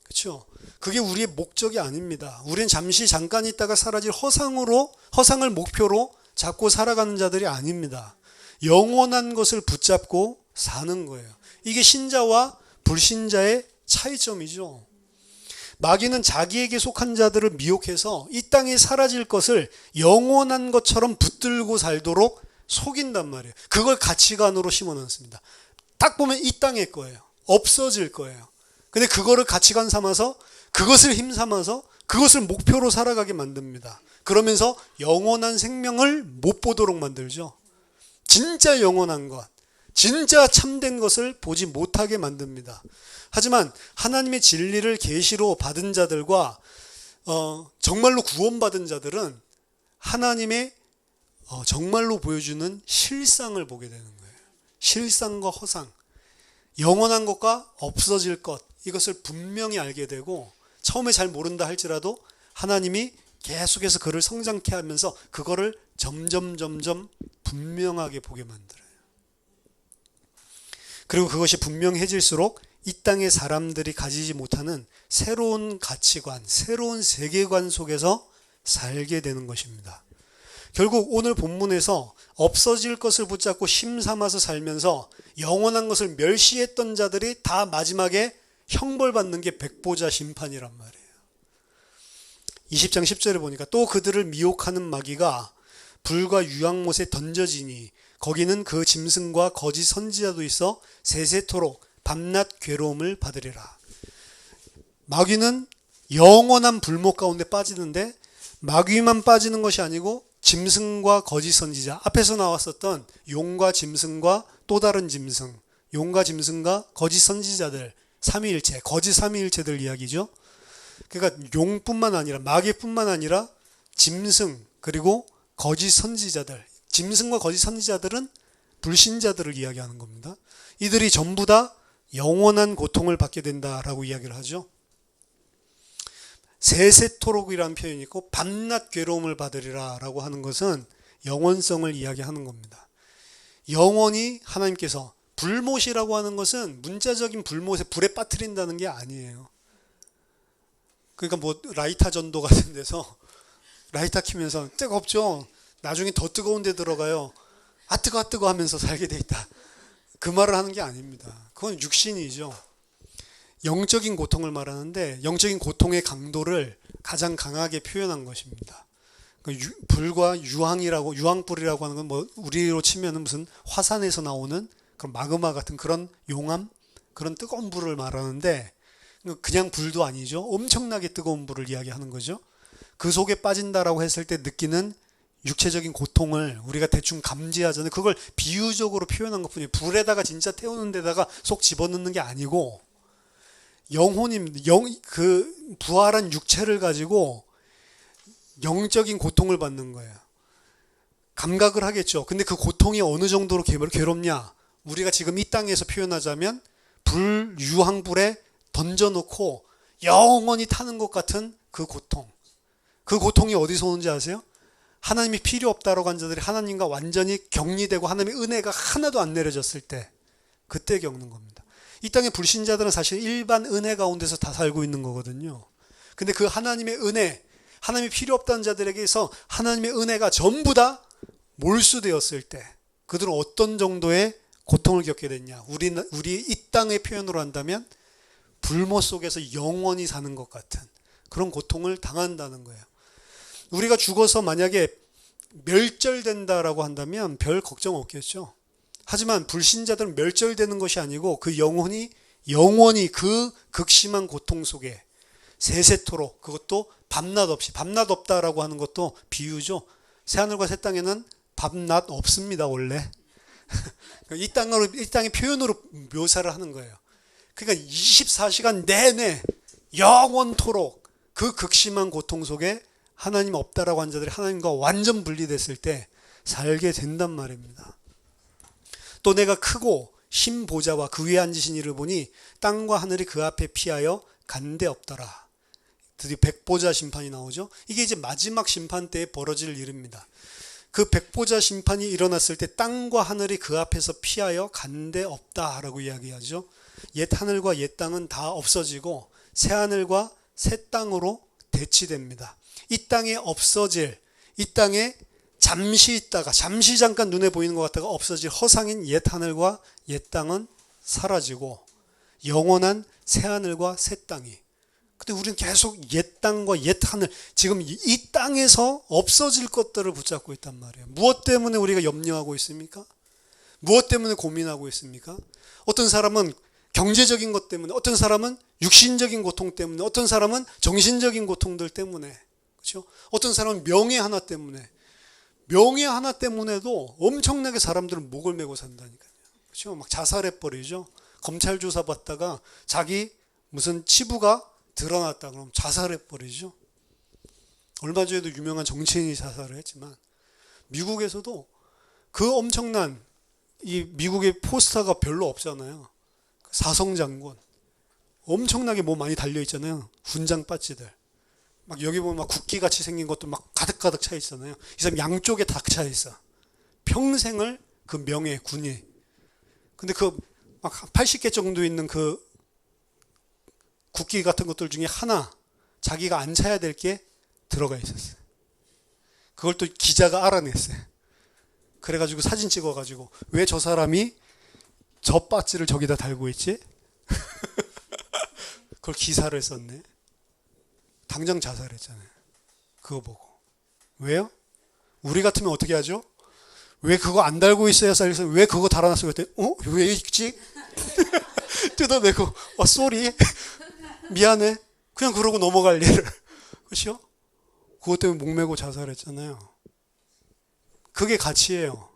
그렇죠? 그게 우리의 목적이 아닙니다. 우리는 잠깐 있다가 사라질 허상을 목표로 잡고 살아가는 자들이 아닙니다. 영원한 것을 붙잡고 사는 거예요. 이게 신자와 불신자의 차이점이죠. 마귀는 자기에게 속한 자들을 미혹해서 이 땅에 사라질 것을 영원한 것처럼 붙들고 살도록 속인단 말이에요. 그걸 가치관으로 심어놓습니다. 딱 보면 이 땅의 거예요. 없어질 거예요. 근데 그거를 가치관 삼아서 그것을 힘삼아서 그것을 목표로 살아가게 만듭니다. 그러면서 영원한 생명을 못 보도록 만들죠. 진짜 영원한 것, 진짜 참된 것을 보지 못하게 만듭니다. 하지만 하나님의 진리를 계시로 받은 자들과 정말로 구원받은 자들은 하나님의 정말로 보여주는 실상을 보게 되는 거예요. 실상과 허상, 영원한 것과 없어질 것, 이것을 분명히 알게 되고 처음에 잘 모른다 할지라도 하나님이 계속해서 그를 성장케 하면서 그거를 점점 분명하게 보게 만들어요. 그리고 그것이 분명해질수록 이 땅의 사람들이 가지지 못하는 새로운 가치관, 새로운 세계관 속에서 살게 되는 것입니다. 결국 오늘 본문에서 없어질 것을 붙잡고 심삼아서 살면서 영원한 것을 멸시했던 자들이 다 마지막에 형벌받는 게 백보자 심판이란 말이에요. 20장 10절에 보니까 또 그들을 미혹하는 마귀가 불과 유황못에 던져지니 거기는 그 짐승과 거짓 선지자도 있어 세세토록 밤낮 괴로움을 받으리라. 마귀는 영원한 불목 가운데 빠지는데 마귀만 빠지는 것이 아니고 짐승과 거짓 선지자, 앞에서 나왔었던 용과 짐승과 또 다른 짐승, 용과 짐승과 거짓 선지자들, 삼위일체, 거짓 삼위일체들 이야기죠. 그러니까 용뿐만 아니라 마귀뿐만 아니라 짐승 그리고 거짓 선지자들, 짐승과 거짓 선지자들은 불신자들을 이야기하는 겁니다. 이들이 전부 다 영원한 고통을 받게 된다라고 이야기를 하죠. 세세토록이라는 표현이 있고 밤낮 괴로움을 받으리라 라고 하는 것은 영원성을 이야기하는 겁니다. 영원히 하나님께서, 불못이라고 하는 것은 문자적인 불못에 불에 빠뜨린다는 게 아니에요. 그러니까 뭐 라이터 전도 같은 데서 라이터 키면서 뜨겁죠. 나중에 더 뜨거운 데 들어가요. 아 뜨거 하면서 살게 돼 있다. 그 말을 하는 게 아닙니다. 그건 육신이죠. 영적인 고통을 말하는데 영적인 고통의 강도를 가장 강하게 표현한 것입니다. 불과 유황이라고, 유황불이라고 하는 건 뭐 우리로 치면은 무슨 화산에서 나오는 그런 마그마 같은 그런 용암, 그런 뜨거운 불을 말하는데 그냥 불도 아니죠. 엄청나게 뜨거운 불을 이야기하는 거죠. 그 속에 빠진다라고 했을 때 느끼는 육체적인 고통을 우리가 대충 감지하잖아요. 그걸 비유적으로 표현한 것뿐이에요. 불에다가 진짜 태우는 데다가 쏙 집어넣는 게 아니고 영혼입니다. 그 부활한 육체를 가지고 영적인 고통을 받는 거예요. 감각을 하겠죠. 근데 그 고통이 어느 정도로 괴롭냐? 우리가 지금 이 땅에서 표현하자면 유황불에 던져놓고 영원히 타는 것 같은 그 고통. 그 고통이 어디서 오는지 아세요? 하나님이 필요 없다라고 한 자들이 하나님과 완전히 격리되고 하나님의 은혜가 하나도 안 내려졌을 때, 그때 겪는 겁니다. 이 땅의 불신자들은 사실 일반 은혜 가운데서 다 살고 있는 거거든요. 근데 그 하나님의 은혜, 하나님이 필요 없다는 자들에게서 하나님의 은혜가 전부 다 몰수되었을 때 그들은 어떤 정도의 고통을 겪게 됐냐? 우리 이 땅의 표현으로 한다면 불못 속에서 영원히 사는 것 같은 그런 고통을 당한다는 거예요. 우리가 죽어서 만약에 멸절된다라고 한다면 별 걱정 없겠죠. 하지만 불신자들은 멸절되는 것이 아니고 그 영혼이 영원히 그 극심한 고통 속에 세세토록, 그것도 밤낮 없이, 밤낮 없다라고 하는 것도 비유죠. 새하늘과 새 땅에는 밤낮 없습니다, 원래. 이 땅의 표현으로 묘사를 하는 거예요. 그러니까 24시간 내내 영원토록 그 극심한 고통 속에 하나님 없다라고 한 자들이 하나님과 완전 분리됐을 때 살게 된단 말입니다. 또 내가 크고 신 보좌와 그 위에 앉으신 이를 보니 땅과 하늘이 그 앞에 피하여 간데 없더라. 드디어 백보자 심판이 나오죠. 이게 이제 마지막 심판 때에 벌어질 일입니다. 그 백보자 심판이 일어났을 때 땅과 하늘이 그 앞에서 피하여 간데 없다라고 이야기하죠. 옛 하늘과 옛 땅은 다 없어지고 새 하늘과 새 땅으로 대치됩니다. 이 땅에 없어질, 이 땅에 잠시 있다가, 잠시 잠깐 눈에 보이는 것 같다가 없어질 허상인 옛 하늘과 옛 땅은 사라지고 영원한 새 하늘과 새 땅이. 근데 우리는 계속 옛 땅과 옛 하늘, 지금 이 땅에서 없어질 것들을 붙잡고 있단 말이에요. 무엇 때문에 우리가 염려하고 있습니까? 무엇 때문에 고민하고 있습니까? 어떤 사람은 경제적인 것 때문에, 어떤 사람은 육신적인 고통 때문에, 어떤 사람은 정신적인 고통들 때문에, 그렇죠? 어떤 사람은 명예 하나 때문에, 명예 하나 때문에도 엄청나게 사람들은 목을 메고 산다니까요. 그렇죠? 막 자살해버리죠. 검찰 조사 받다가 자기 무슨 치부가 드러났다 그러면 자살해버리죠. 얼마 전에도 유명한 정치인이 자살을 했지만 미국에서도 그 엄청난 이 미국의 포스터가 별로 없잖아요. 사성장군 엄청나게 뭐 많이 달려있잖아요. 훈장 바지들 막 여기 보면 막 국기같이 생긴 것도 막 가득가득 차 있잖아요. 이 사람 양쪽에 다 차 있어. 평생을 그 명예 군이. 근데 그 막 80개 정도 있는 그 국기 같은 것들 중에 하나 자기가 안 차야 될 게 들어가 있었어요. 그걸 또 기자가 알아냈어요. 그래가지고 사진 찍어가지고 왜 저 사람이 저 바지를 저기다 달고 있지? 그걸 기사를 썼네. 당장 자살했잖아요. 그거 보고. 왜요? 우리 같으면 어떻게 하죠? 왜 그거 안 달고 있어야 살려서 왜 그거 달아놨어? 그랬더니 왜 있지? 뜯어내고 쏘리 미안해. 그냥 그러고 넘어갈 일을. 그렇죠? 그것 때문에 목매고 자살했잖아요. 그게 가치예요.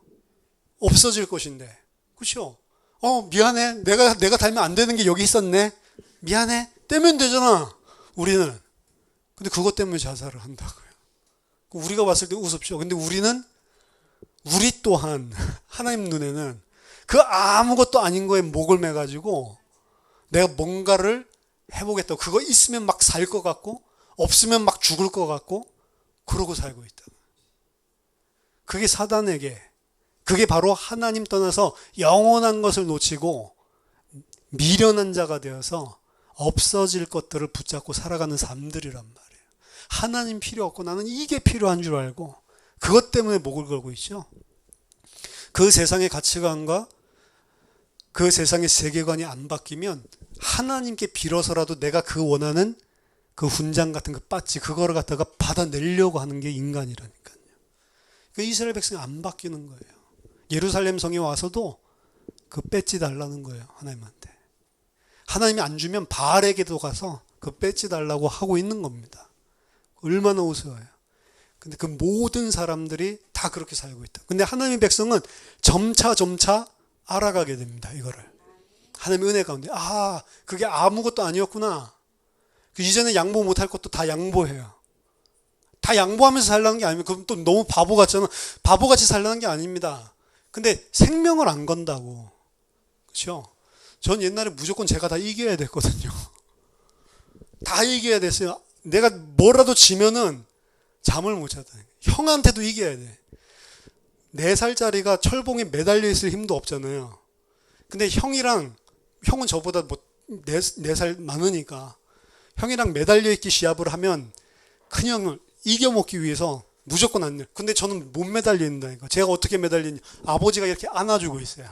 없어질 것인데. 그렇죠? 미안해. 내가 달면 안 되는 게 여기 있었네. 미안해. 떼면 되잖아. 우리는. 근데 그것 때문에 자살을 한다고요. 우리가 봤을 때 우습죠. 근데 우리 또한 하나님 눈에는 그 아무것도 아닌 거에 목을 매가지고 내가 뭔가를 해보겠다고. 그거 있으면 막 살 것 같고 없으면 막 죽을 것 같고 그러고 살고 있다. 그게 사단에게, 그게 바로 하나님 떠나서 영원한 것을 놓치고 미련한 자가 되어서 없어질 것들을 붙잡고 살아가는 삶들이란 말이에요. 하나님 필요 없고 나는 이게 필요한 줄 알고 그것 때문에 목을 걸고 있죠. 그 세상의 가치관과 그 세상의 세계관이 안 바뀌면 하나님께 빌어서라도 내가 그 원하는 그 훈장 같은 그 빠지 그거를 갖다가 받아내려고 하는 게 인간이라니까요. 그 이스라엘 백성이 안 바뀌는 거예요. 예루살렘 성에 와서도 그 배지 달라는 거예요. 하나님한테. 하나님이 안 주면 바알에게도 가서 그 배지 달라고 하고 있는 겁니다. 얼마나 우스워요. 근데 그 모든 사람들이 다 그렇게 살고 있다. 근데 하나님의 백성은 점차 알아가게 됩니다. 이거를. 하나님의 은혜 가운데 그게 아무것도 아니었구나. 그 이전에 양보 못할 것도 다 양보해요. 다 양보하면서 살라는 게 아니면 그럼 또 너무 바보 같잖아. 바보같이 살라는 게 아닙니다. 근데 생명을 안 건다고. 그렇죠? 전 옛날에 무조건 제가 다 이겨야 됐거든요. 다 이겨야 됐어요. 내가 뭐라도 지면은 잠을 못 자다. 형한테도 이겨야 돼. 4살짜리가 철봉에 매달려 있을 힘도 없잖아요. 근데 형은 저보다 뭐 4살 많으니까 형이랑 매달려 있기 시합을 하면 큰 형을 이겨먹기 위해서 무조건 안 내. 근데 저는 못 매달려 있는다니까. 제가 어떻게 매달리냐. 아버지가 이렇게 안아주고 있어요.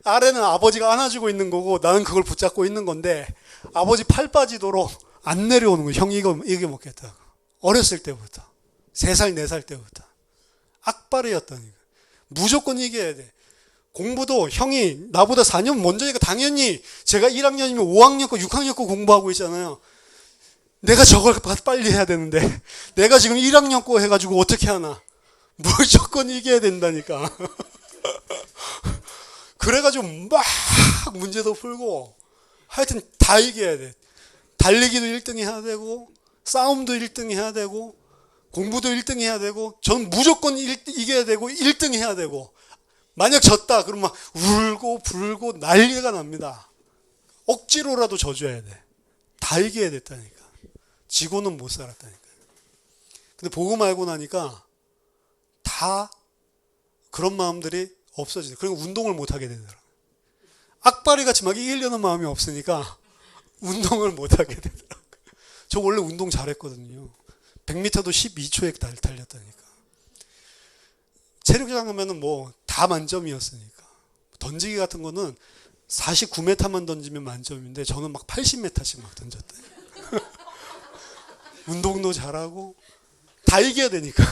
아래는 아버지가 안아주고 있는 거고 나는 그걸 붙잡고 있는 건데 아버지 팔 빠지도록 안 내려오는 거예요. 형이 이겨먹겠다고. 어렸을 때부터. 3살, 4살 때부터. 악바리였다니까. 무조건 이겨야 돼. 공부도 형이 나보다 4년 먼저니까 당연히 제가 1학년이면 5학년 거 6학년 거 공부하고 있잖아요. 내가 저걸 빨리 해야 되는데 내가 지금 1학년 거 해가지고 어떻게 하나. 무조건 이겨야 된다니까. 그래가지고 막 문제도 풀고 하여튼 다 이겨야 돼. 달리기도 1등 해야 되고 싸움도 1등 해야 되고 공부도 1등 해야 되고 전 무조건 이겨야 되고 1등 해야 되고 만약 졌다 그러면 막 울고 불고 난리가 납니다. 억지로라도 져줘야 돼. 다 이겨야 됐다니까. 지고는 못 살았다니까. 근데 복음 알고 나니까 다 그런 마음들이 없어지죠. 그리고 운동을 못 하게 되더라고요. 악바리같이 막 이기려는 마음이 없으니까 운동을 못 하게 되더라고요. 저 원래 운동 잘했거든요. 100m도 12초에 달렸다니까. 체력장 하면은 뭐 다 만점이었으니까. 던지기 같은 거는 49m만 던지면 만점인데 저는 막 80m씩 막 던졌다니까. 운동도 잘하고 다 이겨야 되니까.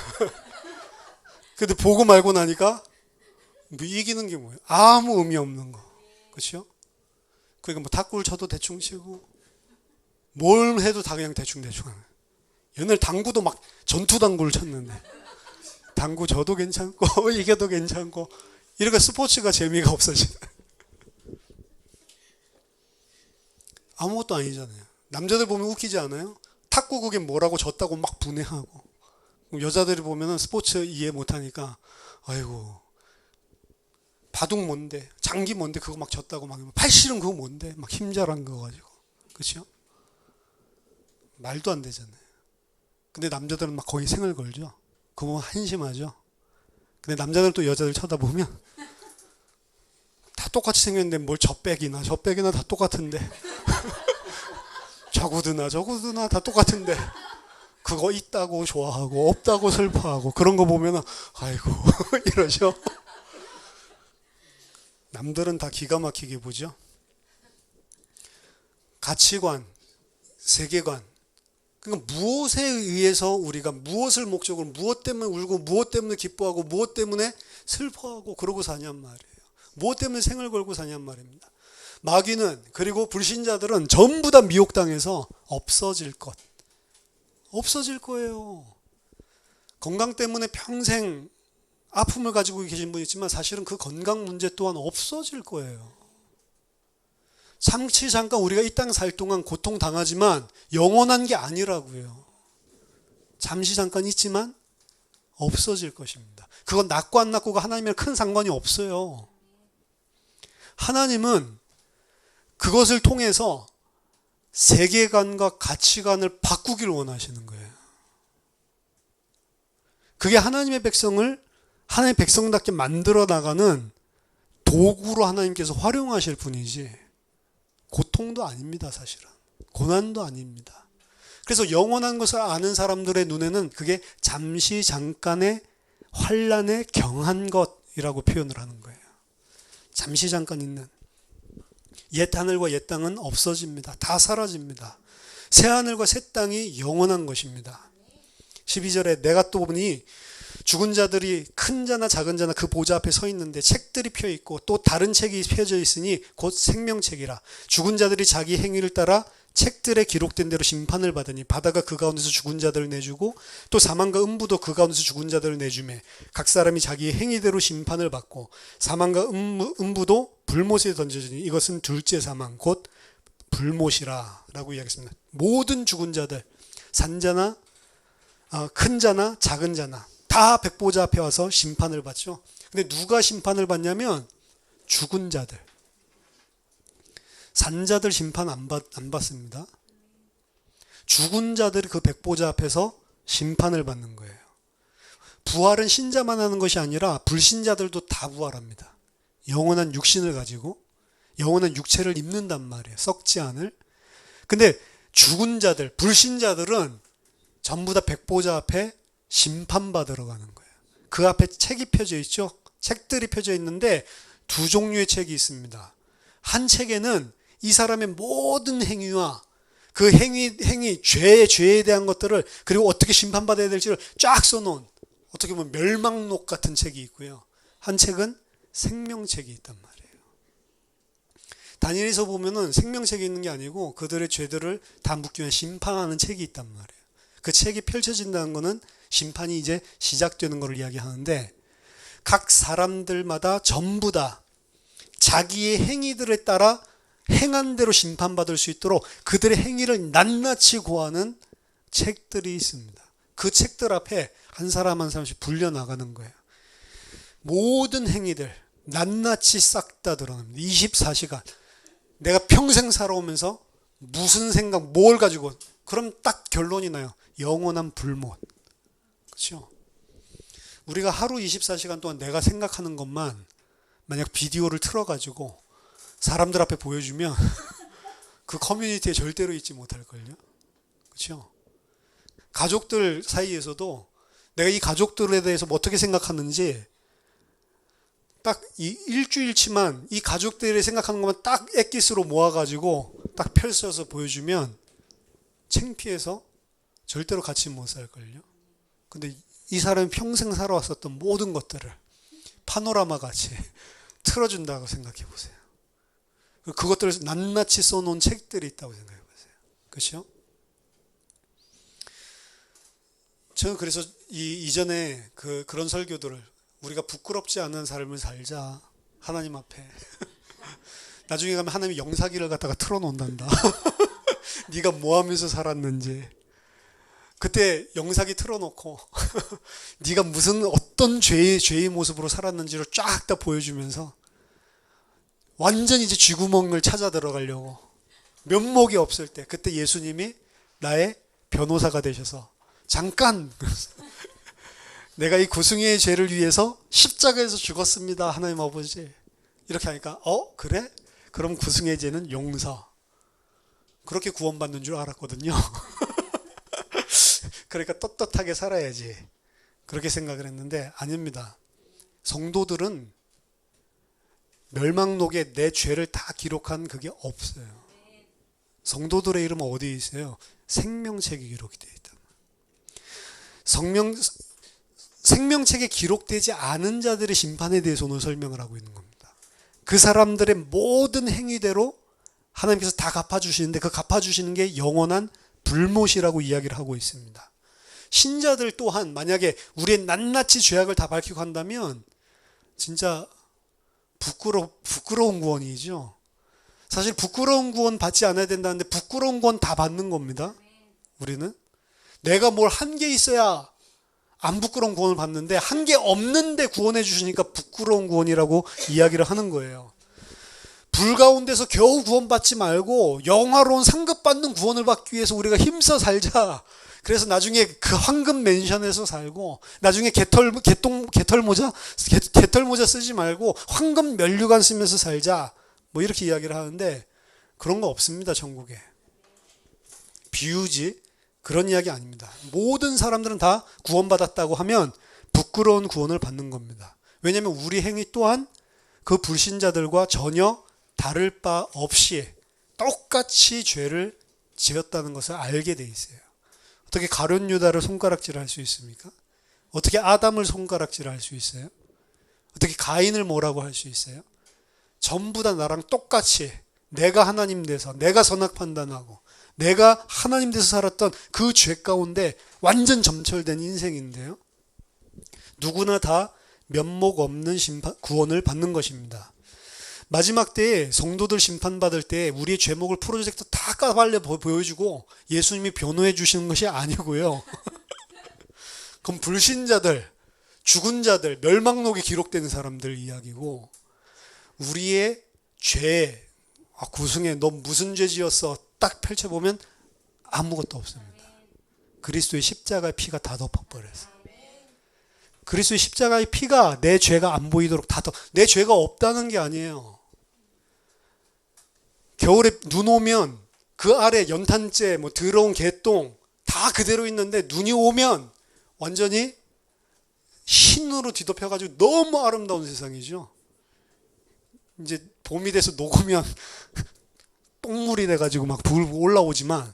근데 보고 말고 나니까 뭐 이기는 게 뭐예요? 아무 의미 없는 거. 그렇죠? 그러니까 뭐 탁구를 쳐도 대충 치고 뭘 해도 다 그냥 대충 하는. 옛날 당구도 막 전투 당구를 쳤는데 당구 져도 괜찮고 이겨도 괜찮고 이러니까 스포츠가 재미가 없어지네. 아무것도 아니잖아요. 남자들 보면 웃기지 않아요? 탁구 그게 뭐라고 졌다고 막 분해하고 여자들이 보면은 스포츠 이해 못하니까 아이고 바둑 뭔데 장기 뭔데 그거 막 졌다고 막 팔씨름 그거 뭔데 막 힘자랑 그거 가지고 그렇죠? 말도 안 되잖아요. 근데 남자들은 막 거기 생을 걸죠. 그거 한심하죠. 근데 남자들 또 여자들 쳐다보면 다 똑같이 생겼는데 뭘 저 빼기나 다 똑같은데 저구드나 다 똑같은데 그거 있다고 좋아하고 없다고 슬퍼하고 그런 거 보면 아이고 이러죠. 남들은 다 기가 막히게 보죠. 가치관, 세계관. 그러니까 무엇에 의해서 우리가 무엇을 목적으로 무엇 때문에 울고 무엇 때문에 기뻐하고 무엇 때문에 슬퍼하고 그러고 사냔 말이에요. 무엇 때문에 생을 걸고 사냔 말입니다. 마귀는 그리고 불신자들은 전부 다 미혹당해서 없어질 거예요. 건강 때문에 평생 아픔을 가지고 계신 분이 있지만 사실은 그 건강 문제 또한 없어질 거예요. 잠깐 우리가 이 땅 살 동안 고통당하지만 영원한 게 아니라고요. 잠시 잠깐 있지만 없어질 것입니다. 그건 낫고 안 낫고가 하나님이랑 큰 상관이 없어요. 하나님은 그것을 통해서 세계관과 가치관을 바꾸기를 원하시는 거예요. 그게 하나님의 백성답게 만들어 나가는 도구로 하나님께서 활용하실 뿐이지 고통도 아닙니다, 사실은. 고난도 아닙니다. 그래서 영원한 것을 아는 사람들의 눈에는 그게 잠시 잠깐의 환난에 경한 것이라고 표현을 하는 거예요. 잠시 잠깐 있는. 옛 하늘과 옛 땅은 없어집니다. 다 사라집니다. 새 하늘과 새 땅이 영원한 것입니다. 12절에 내가 또 보니 죽은 자들이 큰 자나 작은 자나 그 보좌 앞에 서 있는데 책들이 펴 있고 또 다른 책이 펴져 있으니 곧 생명책이라. 죽은 자들이 자기 행위를 따라 책들에 기록된 대로 심판을 받으니 바다가 그 가운데서 죽은 자들을 내주고 또 사망과 음부도 그 가운데서 죽은 자들을 내주매 각 사람이 자기의 행위대로 심판을 받고 사망과 음부도 불못에 던져지니 이것은 둘째 사망 곧 불못이라 라고 이야기했습니다. 모든 죽은 자들 산자나 큰 자나 작은 자나 다 백보자 앞에 와서 심판을 받죠. 근데 누가 심판을 받냐면 죽은 자들. 산자들 심판 안 받습니다. 죽은 자들이 그 백보자 앞에서 심판을 받는 거예요. 부활은 신자만 하는 것이 아니라 불신자들도 다 부활합니다. 영원한 육신을 가지고 영원한 육체를 입는단 말이에요. 썩지 않을. 근데 죽은 자들, 불신자들은 전부 다 백보자 앞에 심판받으러 가는 거예요. 그 앞에 책이 펴져 있죠. 책들이 펴져 있는데 두 종류의 책이 있습니다. 한 책에는 이 사람의 모든 행위와 그 행위, 죄에 대한 것들을 그리고 어떻게 심판받아야 될지를 쫙 써놓은 어떻게 보면 멸망록 같은 책이 있고요. 한 책은 생명책이 있단 말이에요. 다니엘서 보면은 생명책이 있는 게 아니고 그들의 죄들을 다 묻기 위한 심판하는 책이 있단 말이에요. 그 책이 펼쳐진다는 것은 심판이 이제 시작되는 것을 이야기하는데 각 사람들마다 전부 다 자기의 행위들에 따라 행한 대로 심판받을 수 있도록 그들의 행위를 낱낱이 고하는 책들이 있습니다. 그 책들 앞에 한 사람 한 사람씩 불려나가는 거예요. 모든 행위들 낱낱이 싹 다 드러납니다. 24시간 내가 평생 살아오면서 무슨 생각 뭘 가지고 그럼 딱 결론이 나요. 영원한 불못. 그렇죠? 우리가 하루 24시간 동안 내가 생각하는 것만 만약 비디오를 틀어가지고 사람들 앞에 보여주면 그 커뮤니티에 절대로 있지 못할걸요. 그렇죠? 가족들 사이에서도 내가 이 가족들에 대해서 뭐 어떻게 생각하는지 딱 이 일주일치만 이 가족들이 생각하는 것만 딱 엑기스로 모아가지고 딱 펼쳐서 보여주면 창피해서 절대로 같이 못 살걸요. 근데 이 사람이 평생 살아왔었던 모든 것들을 파노라마 같이 틀어준다고 생각해 보세요. 그것들을 낱낱이 써놓은 책들이 있다고 생각해 보세요. 그렇죠? 저는 그래서 이전에 그런 설교들을 우리가 부끄럽지 않은 삶을 살자 하나님 앞에 나중에 가면 하나님이 영사기를 갖다가 틀어놓는단다. 네가 뭐 하면서 살았는지 그때 영사기 틀어놓고 네가 무슨 어떤 죄의 모습으로 살았는지를 쫙 다 보여주면서 완전히 이제 쥐구멍을 찾아 들어가려고 면목이 없을 때 그때 예수님이 나의 변호사가 되셔서 잠깐 내가 이 구승이의 죄를 위해서 십자가에서 죽었습니다. 하나님 아버지 이렇게 하니까 그래? 그럼 구승이의 죄는 용서. 그렇게 구원받는 줄 알았거든요. 그러니까 떳떳하게 살아야지 그렇게 생각을 했는데 아닙니다. 성도들은 멸망록에 내 죄를 다 기록한 그게 없어요. 성도들의 이름은 어디에 있어요? 생명책에 기록이 되어 있다. 생명책에 기록되지 않은 자들의 심판에 대해서 오늘 설명을 하고 있는 겁니다. 그 사람들의 모든 행위대로 하나님께서 다 갚아주시는데 그 갚아주시는 게 영원한 불못이라고 이야기를 하고 있습니다. 신자들 또한 만약에 우리의 낱낱이 죄악을 다 밝히고 한다면 진짜 부끄러운 구원이죠. 사실 부끄러운 구원 받지 않아야 된다는데 부끄러운 구원 다 받는 겁니다. 우리는 내가 뭘 한 게 있어야 안 부끄러운 구원을 받는데 한 게 없는데 구원해 주시니까 부끄러운 구원이라고 이야기를 하는 거예요. 불 가운데서 겨우 구원받지 말고 영화로운 상급받는 구원을 받기 위해서 우리가 힘써 살자. 그래서 나중에 그 황금 맨션에서 살고 나중에 개털모자 쓰지 말고 황금 면류관 쓰면서 살자. 뭐 이렇게 이야기를 하는데 그런 거 없습니다. 천국에. 비유지 그런 이야기 아닙니다. 모든 사람들은 다 구원받았다고 하면 부끄러운 구원을 받는 겁니다. 왜냐하면 우리 행위 또한 그 불신자들과 전혀 다를 바 없이 똑같이 죄를 지었다는 것을 알게 돼 있어요. 어떻게 가룟 유다를 손가락질할 수 있습니까? 어떻게 아담을 손가락질할 수 있어요? 어떻게 가인을 뭐라고 할 수 있어요? 전부 다 나랑 똑같이 내가 하나님 돼서 내가 선악 판단하고 내가 하나님 돼서 살았던 그 죄 가운데 완전 점철된 인생인데요. 누구나 다 면목 없는 구원을 받는 것입니다. 마지막 때에 성도들 심판받을 때 우리의 죄목을 프로젝트 다 까발려 보여주고 예수님이 변호해 주시는 것이 아니고요. 그럼 불신자들, 죽은 자들, 멸망록에 기록된 사람들 이야기고 우리의 죄, 구승에 너 무슨 죄 지었어? 딱 펼쳐보면 아무것도 없습니다. 그리스도의 십자가의 피가 다 덮어버렸어요. 그리스도의 십자가의 피가 내 죄가 안 보이도록 내 죄가 없다는 게 아니에요. 겨울에 눈 오면 그 아래 연탄재, 더러운 개똥 다 그대로 있는데 눈이 오면 완전히 흰으로 뒤덮여가지고 너무 아름다운 세상이죠. 이제 봄이 돼서 녹으면 똥물이 돼가지고 막 불 올라오지만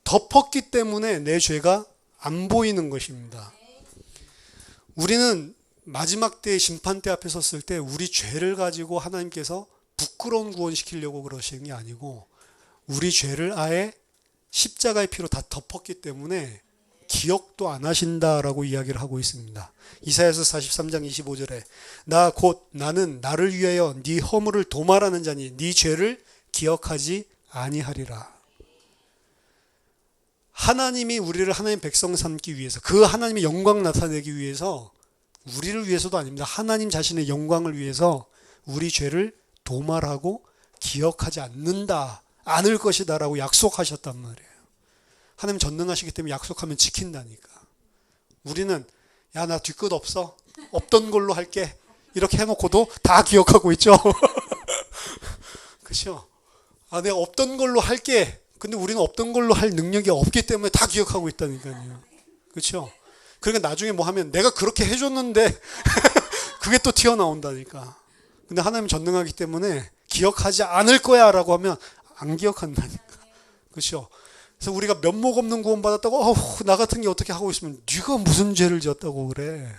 덮었기 때문에 내 죄가 안 보이는 것입니다. 우리는 마지막 때 심판 때 앞에 섰을 때 우리 죄를 가지고 하나님께서 부끄러운 구원시키려고 그러시는 게 아니고 우리 죄를 아예 십자가의 피로 다 덮었기 때문에 기억도 안 하신다라고 이야기를 하고 있습니다. 이사야서 43장 25절에 나는 나를 위하여 네 허물을 도말하는 자니 네 죄를 기억하지 아니하리라. 하나님이 우리를 하나님 백성 삼기 위해서 그 하나님의 영광 나타내기 위해서 우리를 위해서도 아닙니다. 하나님 자신의 영광을 위해서 우리 죄를 도말하고 기억하지 않을 것이다 라고 약속하셨단 말이에요. 하나님 전능하시기 때문에 약속하면 지킨다니까. 우리는 나 뒤끝 없던 걸로 할게 이렇게 해놓고도 다 기억하고 있죠. 그렇죠? 내가 없던 걸로 할게. 근데 우리는 없던 걸로 할 능력이 없기 때문에 다 기억하고 있다니까요. 그렇죠? 그러니까 나중에 뭐 하면 내가 그렇게 해줬는데 그게 또 튀어나온다니까. 근데 하나님 전능하기 때문에 기억하지 않을 거야 라고 하면 안 기억한다니까. 그렇죠? 그래서 우리가 면목 없는 구원 받았다고 나 같은 게 어떻게 하고 있으면 네가 무슨 죄를 지었다고 그래.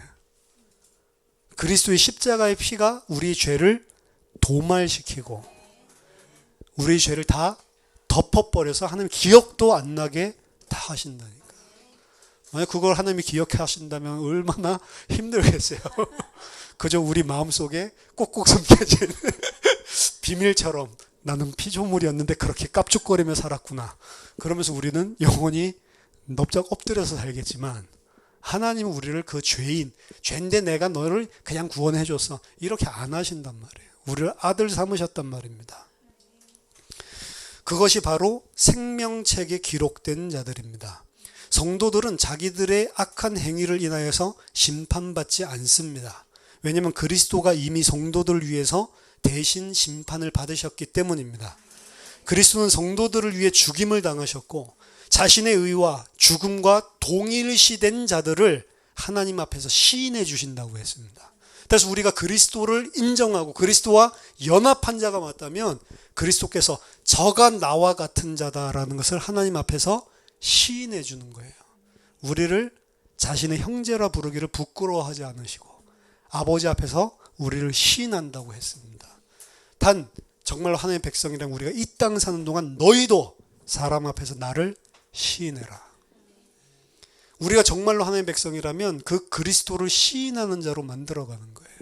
그리스도의 십자가의 피가 우리 죄를 도말시키고 우리 죄를 다 덮어버려서 하나님 기억도 안 나게 다 하신다니까. 만약 그걸 하나님이 기억해 하신다면 얼마나 힘들겠어요. 그저 우리 마음속에 꼭꼭 숨겨진 비밀처럼 나는 피조물이었는데 그렇게 깝죽거리며 살았구나. 그러면서 우리는 영원히 넙작 엎드려서 살겠지만 하나님은 우리를 그 죄인데 내가 너를 그냥 구원해 줬어. 이렇게 안 하신단 말이에요. 우리를 아들 삼으셨단 말입니다. 그것이 바로 생명책에 기록된 자들입니다. 성도들은 자기들의 악한 행위를 인하여서 심판받지 않습니다. 왜냐하면 그리스도가 이미 성도들을 위해서 대신 심판을 받으셨기 때문입니다. 그리스도는 성도들을 위해 죽임을 당하셨고 자신의 의와 죽음과 동일시된 자들을 하나님 앞에서 시인해 주신다고 했습니다. 그래서 우리가 그리스도를 인정하고 그리스도와 연합한 자가 맞다면 그리스도께서 저가 나와 같은 자다라는 것을 하나님 앞에서 시인해 주는 거예요. 우리를 자신의 형제라 부르기를 부끄러워하지 않으시고 아버지 앞에서 우리를 시인한다고 했습니다. 단 정말 하나님의 백성이랑 우리가 이 땅 사는 동안 너희도 사람 앞에서 나를 시인해라. 우리가 정말로 하나님의 백성이라면 그 그리스도를 시인하는 자로 만들어가는 거예요.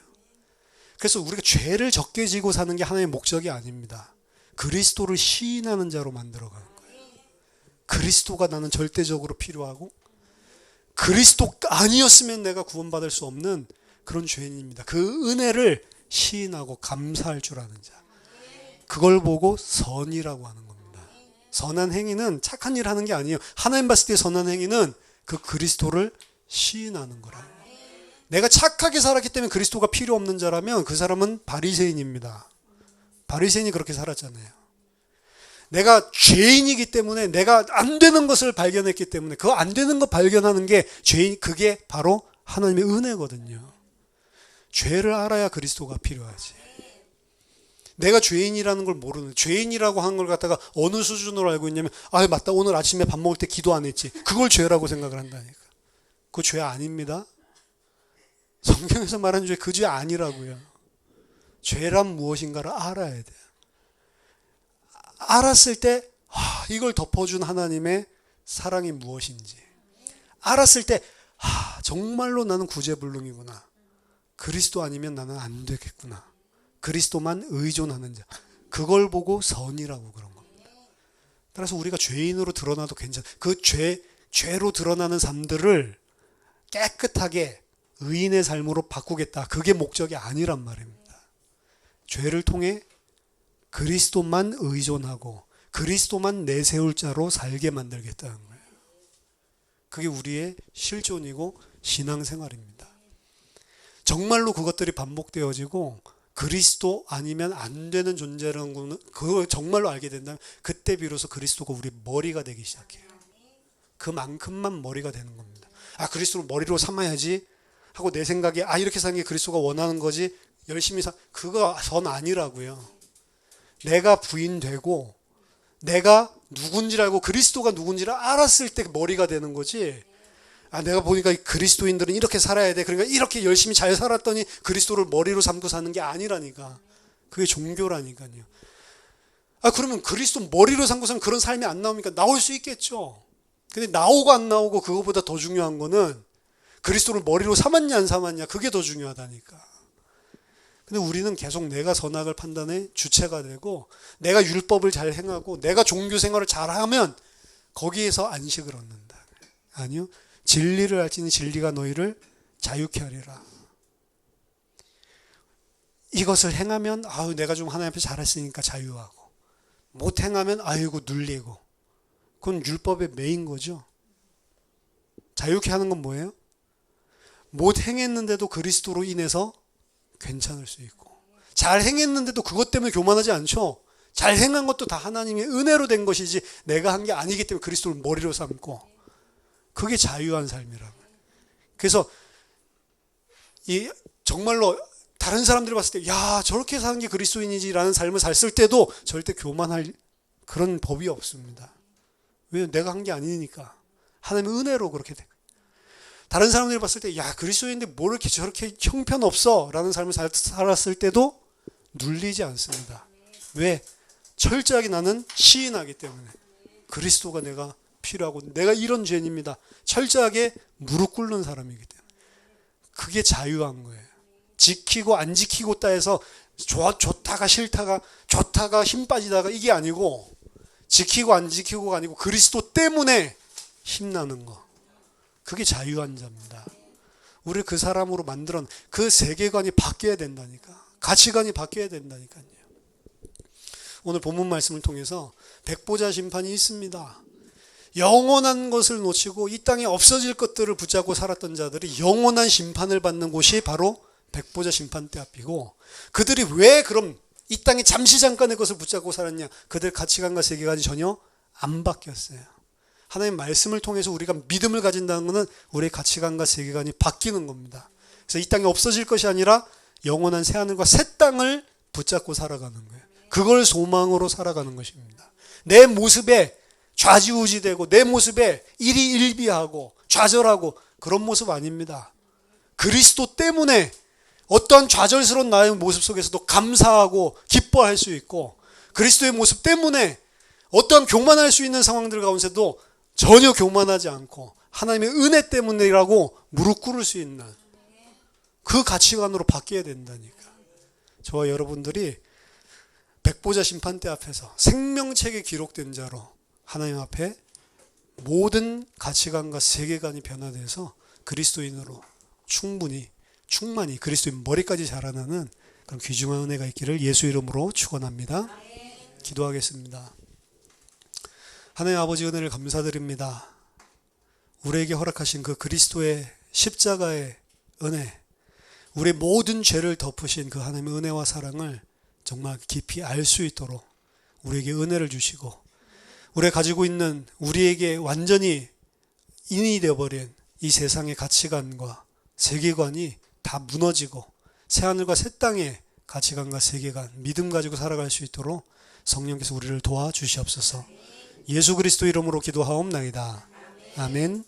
그래서 우리가 죄를 적게 지고 사는 게 하나님의 목적이 아닙니다. 그리스도를 시인하는 자로 만들어가는 거예요. 그리스도가 나는 절대적으로 필요하고 그리스도 아니었으면 내가 구원받을 수 없는 그런 죄인입니다. 그 은혜를 시인하고 감사할 줄 아는 자. 그걸 보고 선이라고 하는 겁니다. 선한 행위는 착한 일 하는 게 아니에요. 하나님 봤을 때 선한 행위는 그 그리스도를 시인하는 거라. 내가 착하게 살았기 때문에 그리스도가 필요 없는 자라면 그 사람은 바리새인입니다. 바리새인이 그렇게 살았잖아요. 내가 죄인이기 때문에 내가 안 되는 것을 발견했기 때문에 그 안 되는 것 발견하는 게 죄인, 그게 바로 하나님의 은혜거든요. 죄를 알아야 그리스도가 필요하지. 내가 죄인이라는 걸 모르는, 죄인이라고 하는 걸 갖다가 어느 수준으로 알고 있냐면, 아, 맞다, 오늘 아침에 밥 먹을 때 기도 안 했지. 그걸 죄라고 생각을 한다니까. 그거 죄 아닙니다. 성경에서 말하는 죄, 그 죄 아니라고요. 죄란 무엇인가를 알아야 돼요. 알았을 때 이걸 덮어준 하나님의 사랑이 무엇인지 알았을 때 정말로 나는 구제불능이구나. 그리스도 아니면 나는 안 되겠구나. 그리스도만 의존하는 자. 그걸 보고 선이라고 그런 겁니다. 따라서 우리가 죄인으로 드러나도 괜찮아. 그 죄로 드러나는 삶들을 깨끗하게 의인의 삶으로 바꾸겠다. 그게 목적이 아니란 말입니다. 죄를 통해 그리스도만 의존하고 그리스도만 내세울 자로 살게 만들겠다는 거예요. 그게 우리의 실존이고 신앙생활입니다. 정말로 그것들이 반복되어지고 그리스도 아니면 안 되는 존재라는 거는 그걸 정말로 알게 된다면 그때 비로소 그리스도가 우리 머리가 되기 시작해요. 그만큼만 머리가 되는 겁니다. 아, 그리스도를 머리로 삼아야지 하고 내 생각에 이렇게 사는 게 그리스도가 원하는 거지 열심히 그거 선 아니라고요. 내가 부인되고 내가 누군지를 알고 그리스도가 누군지를 알았을 때 머리가 되는 거지. 내가 보니까 그리스도인들은 이렇게 살아야 돼. 그러니까 이렇게 열심히 잘 살았더니 그리스도를 머리로 삼고 사는 게 아니라니까. 그게 종교라니까요. 그러면 그리스도 머리로 삼고 사는 그런 삶이 안 나옵니까? 나올 수 있겠죠. 근데 나오고 안 나오고 그거보다 더 중요한 거는 그리스도를 머리로 삼았냐 안 삼았냐, 그게 더 중요하다니까. 근데 우리는 계속 내가 선악을 판단의 주체가 되고 내가 율법을 잘 행하고 내가 종교 생활을 잘하면 거기에서 안식을 얻는다. 아니요. 진리를 알지니 진리가 너희를 자유케 하리라. 이것을 행하면 내가 좀 하나님 앞에 잘했으니까 자유하고, 못 행하면 아이고 눌리고. 그건 율법에 매인 거죠. 자유케 하는 건 뭐예요? 못 행했는데도 그리스도로 인해서 괜찮을 수 있고, 잘 행했는데도 그것 때문에 교만하지 않죠. 잘 행한 것도 다 하나님의 은혜로 된 것이지 내가 한 게 아니기 때문에 그리스도를 머리로 삼고, 그게 자유한 삶이라고. 그래서 정말로 다른 사람들이 봤을 때 저렇게 사는 게 그리스도인이지라는 삶을 살았을 때도 절대 교만할 그런 법이 없습니다. 왜냐하면 내가 한 게 아니니까. 하나님의 은혜로 그렇게 돼. 다른 사람들이 봤을 때 그리스도인인데 뭘 이렇게 저렇게 형편없어 라는 삶을 살았을 때도 눌리지 않습니다. 왜? 철저하게 나는 시인하기 때문에 그리스도가 내가 필요하고 내가 이런 죄인입니다. 철저하게 무릎 꿇는 사람이기 때문에. 그게 자유한 거예요. 지키고 안 지키고 따해서 좋다가 싫다가, 좋다가 힘 빠지다가 이게 아니고, 지키고 안 지키고가 아니고 그리스도 때문에 힘나는 거. 그게 자유한 자입니다. 우리 그 사람으로 만들어 그 세계관이 바뀌어야 된다니까. 가치관이 바뀌어야 된다니까요. 오늘 본문 말씀을 통해서 백보자 심판이 있습니다. 영원한 것을 놓치고 이 땅에 없어질 것들을 붙잡고 살았던 자들이 영원한 심판을 받는 곳이 바로 백보자 심판대 앞이고, 그들이 왜 그럼 이 땅에 잠시 잠깐의 것을 붙잡고 살았냐? 그들 가치관과 세계관이 전혀 안 바뀌었어요. 하나님의 말씀을 통해서 우리가 믿음을 가진다는 것은 우리의 가치관과 세계관이 바뀌는 겁니다. 그래서 이 땅이 없어질 것이 아니라 영원한 새하늘과 새 땅을 붙잡고 살아가는 거예요. 그걸 소망으로 살아가는 것입니다. 내 모습에 좌지우지되고 내 모습에 일희일비하고 좌절하고 그런 모습 아닙니다. 그리스도 때문에 어떠한 좌절스러운 나의 모습 속에서도 감사하고 기뻐할 수 있고, 그리스도의 모습 때문에 어떠한 교만할 수 있는 상황들 가운데서도 전혀 교만하지 않고 하나님의 은혜 때문이라고 무릎 꿇을 수 있는 그 가치관으로 바뀌어야 된다니까. 저와 여러분들이 백보자 심판대 앞에서 생명책에 기록된 자로 하나님 앞에 모든 가치관과 세계관이 변화돼서 그리스도인으로 충만히 그리스도인 머리까지 자라나는 그런 귀중한 은혜가 있기를 예수 이름으로 축원합니다. 기도하겠습니다. 하나님 아버지, 은혜를 감사드립니다. 우리에게 허락하신 그 그리스도의 십자가의 은혜, 우리의 모든 죄를 덮으신 그 하나님의 은혜와 사랑을 정말 깊이 알 수 있도록 우리에게 은혜를 주시고, 우리가 가지고 있는 우리에게 완전히 인이 되어버린 이 세상의 가치관과 세계관이 다 무너지고 새하늘과 새 땅의 가치관과 세계관, 믿음 가지고 살아갈 수 있도록 성령께서 우리를 도와주시옵소서. 예수 그리스도 이름으로 기도하옵나이다. 아멘.